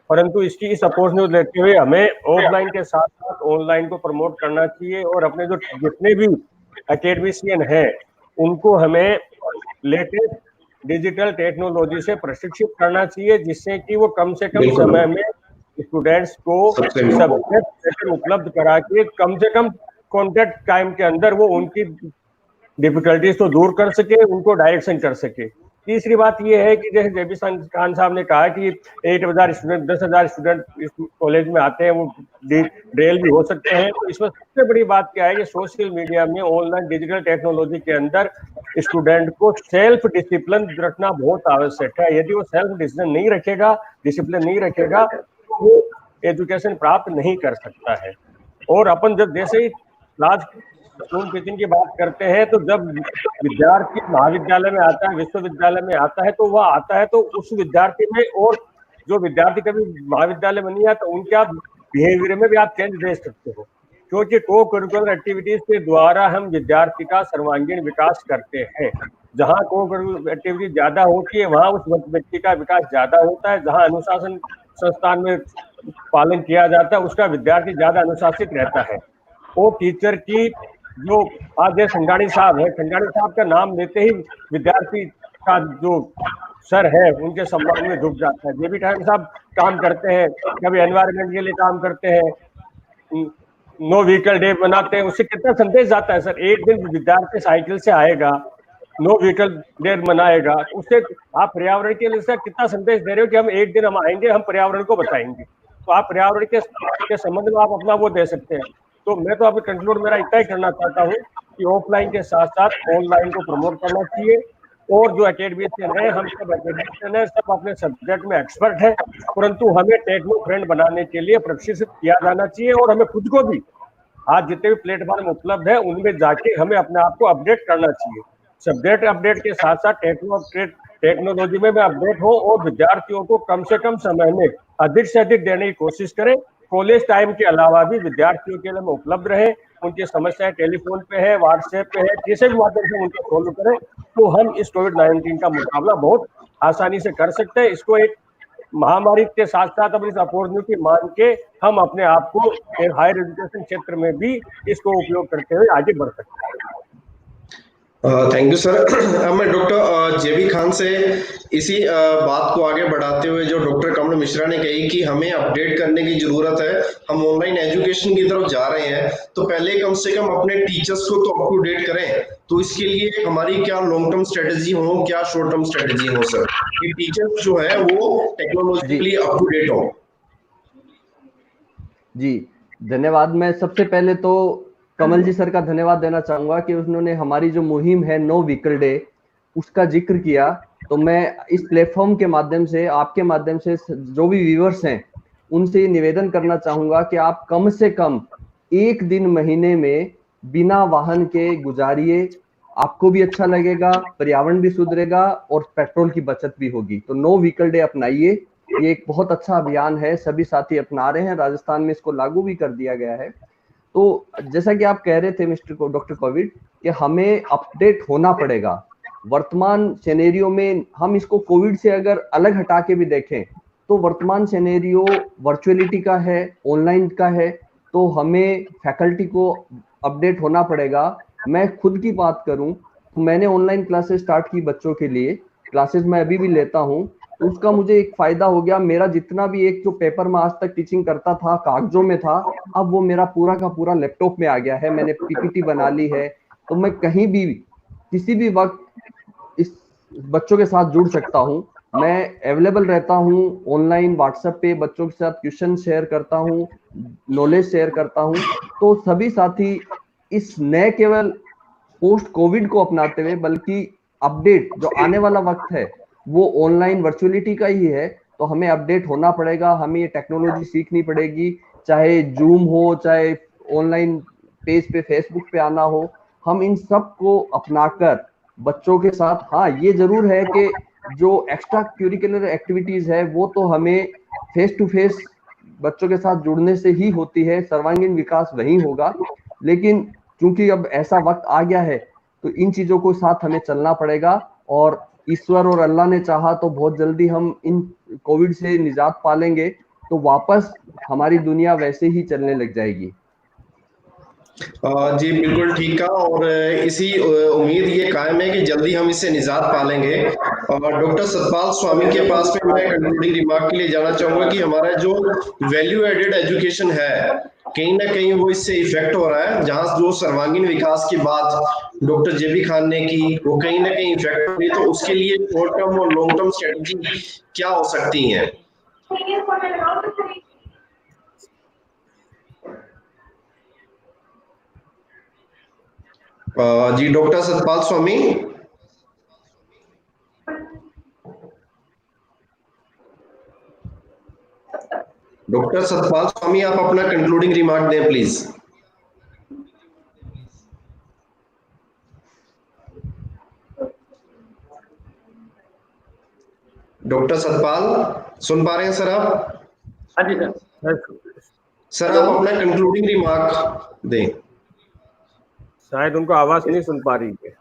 परंतु इसकी इस अप्रोच को लेते हुए हमें ऑफलाइन के साथ साथ ऑनलाइन को प्रमोट करना चाहिए और अपने जो जितने भी एकेडमिशियन है उनको हमें लेटेस्ट डिजिटल टेक्नोलॉजी से प्रशिक्षित करना चाहिए, जिससे कि वो कम से कम समय में स्टूडेंट्स को सब्जेक्ट उपलब्ध करा के कम से कम कॉन्टेक्ट टाइम के अंदर वो उनकी डिफिकल्टीज को दूर कर सके, उनको डायरेक्शन कर सके। तीसरी बात ये है कि जैसे जेबी खान साहब ने कहा कि 8,000 स्टूडेंट 10,000 स्टूडेंट इस कॉलेज में आते हैं, वो ड्रेल भी हो सकते हैं। तो इसमें सबसे बड़ी बात क्या है कि सोशल मीडिया में ऑनलाइन डिजिटल टेक्नोलॉजी के अंदर स्टूडेंट को सेल्फ डिसिप्लिन रखना बहुत आवश्यक है। यदि वो सेल्फ डिसिप्लिन नहीं रखेगा, डिसिप्लिन नहीं रखेगा तो वो एजुकेशन प्राप्त नहीं कर सकता है। और अपन जब जैसे ही क्लास रूम टीचिंग की बात करते हैं तो जब विद्यार्थी महाविद्यालय में आता है, विश्वविद्यालय में आता है, तो वह आता है तो उस विद्यार्थी में, और जो विद्यार्थी कभी महाविद्यालय में नहीं आता उनके आप बिहेवियर में भी आप चेंज दे सकते हो, क्योंकि को करिकुलर एक्टिविटीज के द्वारा हम विद्यार्थी का सर्वांगीण विकास करते हैं। जहाँ को करिकुलर एक्टिविटी ज्यादा होती है वहाँ उस व्यक्ति का विकास ज्यादा होता है। जहाँ अनुशासन संस्थान में पालन किया जाता है उसका विद्यार्थी ज्यादा अनुशासित रहता है। वो टीचर की जो आज संघाणी साहब है, संघाणी साहब का नाम लेते ही विद्यार्थी का जो सर है उनके सम्मान में झुक जाता है। जेबी ठाकुर साहब काम करते हैं, कभी एनवायरनमेंट के लिए काम करते हैं, नो व्हीकल डे बनाते हैं, उससे कितना संदेश जाता है सर। एक दिन विद्यार्थी साइकिल से आएगा, नो व्हीकल डे मनाएगा, उससे आप पर्यावरण के लिए कितना संदेश दे रहे हो कि हम एक दिन हम आएंगे, हम पर्यावरण को बचाएंगे। तो आप पर्यावरण के संबंध में आप अपना वो दे सकते हैं। तो मैं तो आप कंक्लूड मेरा इतना ही करना चाहता हूँ कि ऑफलाइन के साथ साथ ऑनलाइन को प्रमोट करना चाहिए। और जो एकेडमिशियन है, हम सब एकेडमिशियन है, सब अपने सब्जेक्ट में एक्सपर्ट है, परंतु हमें टेक्नो फ्रेंड बनाने के लिए प्रशिक्षित किया जाना चाहिए। और हमें खुद को भी आज जितने भी प्लेटफॉर्म उपलब्ध है उनमें जाके हमें अपने आप को अपडेट करना चाहिए। सब्जेक्ट अपडेट के साथ साथ टेक्नोलॉजी में भी अपडेट हो और विद्यार्थियों को कम से कम समय में अधिक से अधिक देने की कोशिश करें। कॉलेज टाइम के अलावा भी विद्यार्थियों के लिए हम उपलब्ध रहे, उनकी समस्याएं टेलीफोन पे है, व्हाट्सएप पे है, किसी भी माध्यम से उनको सॉल्व करें, तो हम इस कोविड-19 का मुकाबला बहुत आसानी से कर सकते हैं। इसको एक महामारी के साथ साथ अपनी अपॉर्चुनिटी मान के हम अपने आप को हायर एजुकेशन क्षेत्र में भी इसको उपयोग करते हुए आगे बढ़ सकते हैं। Thank you sir. अब मैं डॉक्टर जेबी खान से इसी बात को आगे बढ़ाते हुए जो डॉक्टर कमल मिश्रा ने कही कि हमें अपडेट करने की जरूरत है, हम ऑनलाइन एजुकेशन की तरफ जा रहे हैं, तो पहले कम से कम अपने टीचर्स को तो अप टू डेट करें। तो इसके लिए हमारी क्या लॉन्ग टर्म स्ट्रेटेजी हो, क्या शॉर्ट टर्म स्ट्रेटेजी हो सर, कि टीचर्स जो है वो टेक्नोलॉजिकली अप टू डेट हो? जी धन्यवाद। मैं सबसे पहले तो कमल जी सर का धन्यवाद देना चाहूंगा कि उन्होंने हमारी जो मुहिम है नो व्हीकल डे उसका जिक्र किया। तो मैं इस प्लेटफॉर्म के माध्यम से, आपके माध्यम से जो भी व्यूअर्स हैं उनसे ये निवेदन करना चाहूंगा कि आप कम से कम एक दिन महीने में बिना वाहन के गुजारिए, आपको भी अच्छा लगेगा, पर्यावरण भी सुधरेगा और पेट्रोल की बचत भी होगी। तो नो व्हीकल डे अपनाइए, ये एक बहुत अच्छा अभियान है, सभी साथी अपना रहे हैं, राजस्थान में इसको लागू भी कर दिया गया है। तो जैसा कि आप कह रहे थे मिस्टर डॉक्टर कोविड कि हमें अपडेट होना पड़ेगा। वर्तमान सिनेरियो में हम इसको कोविड से अगर अलग हटा के भी देखें तो वर्तमान सिनेरियो वर्चुअलिटी का है, ऑनलाइन का है, तो हमें फैकल्टी को अपडेट होना पड़ेगा। मैं खुद की बात करूं तो मैंने ऑनलाइन क्लासेस स्टार्ट की बच्चों के लिए, क्लासेस मैं अभी भी लेता हूं, तो उसका मुझे एक फायदा हो गया। मेरा जितना भी एक जो पेपर में आज तक टीचिंग करता था कागजों में था, अब वो मेरा पूरा का पूरा लैपटॉप में आ गया है, मैंने पीपीटी बना ली है, तो मैं कहीं भी किसी भी वक्त इस बच्चों के साथ जुड़ सकता हूं। मैं अवेलेबल रहता हूं ऑनलाइन, व्हाट्सएप पे बच्चों के साथ क्वेश्चन शेयर करता हूं, नॉलेज शेयर करता हूं। तो सभी साथी इस न केवल पोस्ट कोविड को अपनाते हुए बल्कि अपडेट जो आने वाला वक्त है वो ऑनलाइन वर्चुअलिटी का ही है, तो हमें अपडेट होना पड़ेगा, हमें ये टेक्नोलॉजी सीखनी पड़ेगी, चाहे जूम हो, चाहे ऑनलाइन पेज पे फेसबुक पे आना हो, हम इन सब को अपनाकर बच्चों के साथ, हाँ ये जरूर है कि जो एक्स्ट्रा करिकुलर एक्टिविटीज है वो तो हमें फेस टू फेस बच्चों के साथ जुड़ने से ही होती है, सर्वांगीण विकास वही होगा। लेकिन क्योंकि अब ऐसा वक्त आ गया है तो इन चीजों को साथ हमें चलना पड़ेगा, और ईश्वर और अल्लाह ने चाहा तो बहुत जल्दी हम इन कोविड से निजात पालेंगे, तो वापस हमारी दुनिया वैसे ही चलने लग जाएगी। जी बिल्कुल ठीक कहा, और इसी उम्मीद ये कायम है कि जल्दी हम इससे निजात पालेंगे। और डॉक्टर सतपाल स्वामी के पास में मैं कंक्लूडिंग रिमार्क के लिए जाना चाहूंगा कि हमारा जो वैल्यू एडेड एजुकेशन है कहीं ना कहीं वो इससे इफेक्ट हो रहा है। जहां जो सर्वांगीण विकास की बात डॉक्टर जेबी खान ने की वो कहीं ना कहीं इफेक्ट हो रही है, तो उसके लिए शॉर्ट टर्म और लॉन्ग टर्म स्ट्रेटेजी क्या हो सकती है? जी डॉक्टर सतपाल स्वामी। डॉक्टर सतपाल स्वामी आप अपना कंक्लूडिंग रिमार्क दें प्लीज। डॉक्टर सतपाल सुन पा रहे हैं सर आप? हाँ जी सर। सर आप अपना कंक्लूडिंग रिमार्क दें। शायद उनको आवाज नहीं सुन पा रही है,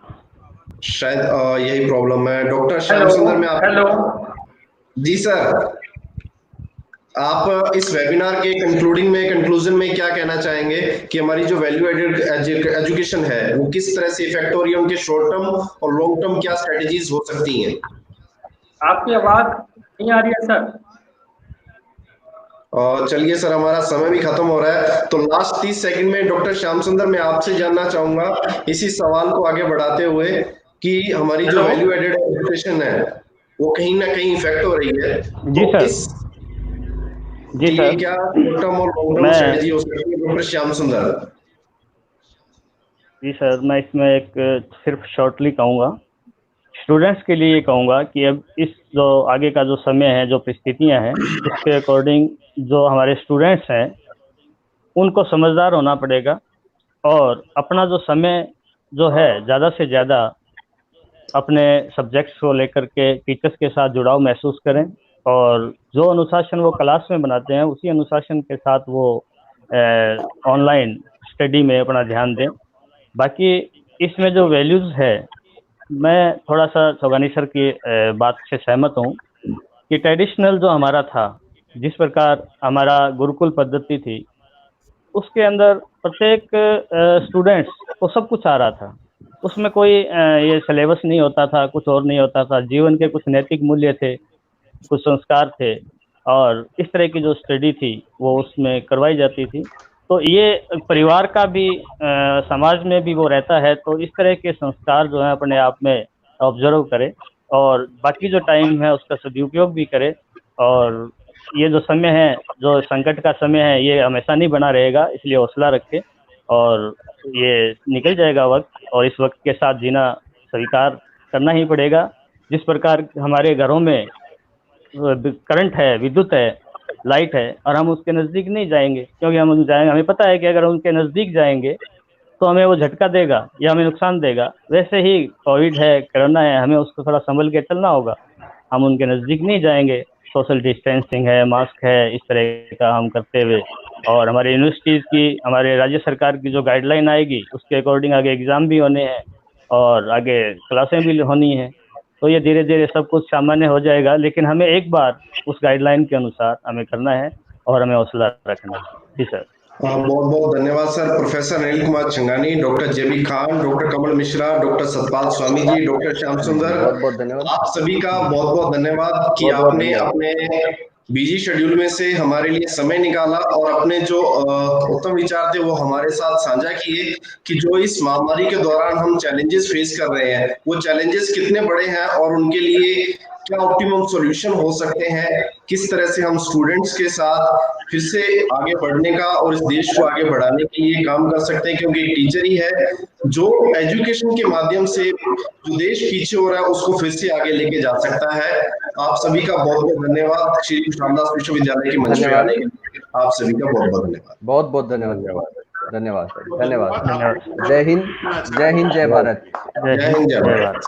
शायद यही प्रॉब्लम है। डॉक्टर श्याम सुंदर में आप। हेलो जी सर, आप इस वेबिनार के कंक्लूजन में क्या कहना चाहेंगे कि हमारी जो वैल्यू एडेड एजुकेशन है वो किस तरह से इफेक्ट हो रही है, उनके शॉर्ट टर्म और लॉन्ग टर्म क्या स्ट्रेटेजीज हो सकती हैं? आपकी आवाज नहीं आ रही है सर। चलिए सर, हमारा समय भी खत्म हो रहा है, तो लास्ट 30 सेकंड में डॉक्टर श्याम सुंदर मैं आपसे जानना चाहूंगा इसी सवाल को आगे बढ़ाते हुए कि हमारी जो वैल्यू एडेड एजुकेशन है वो कहीं ना कहीं इफेक्ट हो रही है, जी तो सर। इस जी सर, क्या शॉर्ट टर्म और लॉन्ग टर्म स्ट्रेटेजी हो सकती है डॉक्टर श्याम सुंदर? जी सर, मैं इसमें एक सिर्फ शॉर्टली कहूँगा, स्टूडेंट्स के लिए ये कहूँगा कि अब इस जो आगे का जो समय है, जो परिस्थितियाँ हैं, उसके अकॉर्डिंग जो हमारे स्टूडेंट्स हैं उनको समझदार होना पड़ेगा और अपना जो समय जो है ज़्यादा से ज़्यादा अपने सब्जेक्ट्स को लेकर के टीचर्स के साथ जुड़ाव महसूस करें और जो अनुशासन वो क्लास में बनाते हैं उसी अनुशासन के साथ वो ऑनलाइन स्टडी में अपना ध्यान दें। बाकी इसमें जो वैल्यूज़ है, मैं थोड़ा सा सोगानी सर की बात से सहमत हूँ कि ट्रेडिशनल जो हमारा था, जिस प्रकार हमारा गुरुकुल पद्धति थी, उसके अंदर प्रत्येक स्टूडेंट्स को सब कुछ आ रहा था। उसमें कोई ये सिलेबस नहीं होता था, कुछ और नहीं होता था। जीवन के कुछ नैतिक मूल्य थे, कुछ संस्कार थे और इस तरह की जो स्टडी थी वो उसमें करवाई जाती थी। तो ये परिवार का भी समाज में भी वो रहता है। तो इस तरह के संस्कार जो है अपने आप में ऑब्जर्व करे और बाकी जो टाइम है उसका सदुपयोग भी करे। और ये जो समय है, जो संकट का समय है, ये हमेशा नहीं बना रहेगा, इसलिए हौसला रखे और ये निकल जाएगा वक्त और इस वक्त के साथ जीना स्वीकार करना ही पड़ेगा। जिस प्रकार हमारे घरों में करंट है, विद्युत है, लाइट है और हम उसके नज़दीक नहीं जाएंगे, क्योंकि हम जाएंगे, हमें पता है कि अगर उनके नज़दीक जाएंगे तो हमें वो झटका देगा या हमें नुकसान देगा। वैसे ही कोविड है, कोरोना है, हमें उसको थोड़ा संभल के चलना होगा। हम उनके नज़दीक नहीं जाएंगे, सोशल डिस्टेंसिंग है, मास्क है, इस तरह का हम करते हुए और हमारे यूनिवर्सिटीज़ की, हमारे राज्य सरकार की जो गाइडलाइन आएगी उसके अकॉर्डिंग आगे एग्ज़ाम भी होने हैं और आगे क्लासें भी होनी हैं। तो ये धीरे धीरे सब कुछ सामान्य हो जाएगा, लेकिन हमें एक बार उस गाइडलाइन के अनुसार हमें करना है और हमें हौसला रखना है। जी सर। बहुत बहुत धन्यवाद sir. Professor Anil Kumar Changani, doctor JB Khan, doctor Kamal Mishra, doctor Satpal Swami ji, doctor Shyam Sundar, बहुत बहुत धन्यवाद। आप सभी का बहुत बहुत धन्यवाद कि आपने अपने बिजी शेड्यूल में से हमारे लिए समय निकाला और अपने जो उत्तम विचार थे वो हमारे साथ साझा किए कि जो इस महामारी के दौरान हम चैलेंजेस फेस कर रहे हैं वो चैलेंजेस कितने बड़े हैं और उनके लिए क्या ऑप्टिमम सॉल्यूशन हो सकते हैं, किस तरह से हम स्टूडेंट्स के साथ फिर से आगे बढ़ने का और इस देश को आगे बढ़ाने के लिए काम कर सकते हैं, क्योंकि टीचर ही है जो एजुकेशन के माध्यम से जो देश पीछे हो रहा है उसको फिर से आगे लेके जा सकता है। आप सभी का बहुत बहुत धन्यवाद श्री कृष्णदास विश्वविद्यालय के मंच पे आने के लिए। आप सभी का बहुत बहुत धन्यवाद। बहुत बहुत धन्यवाद। धन्यवाद सर, धन्यवाद। जय हिंद, जय हिंद, जय भारत। जय हिंद, जय भारत।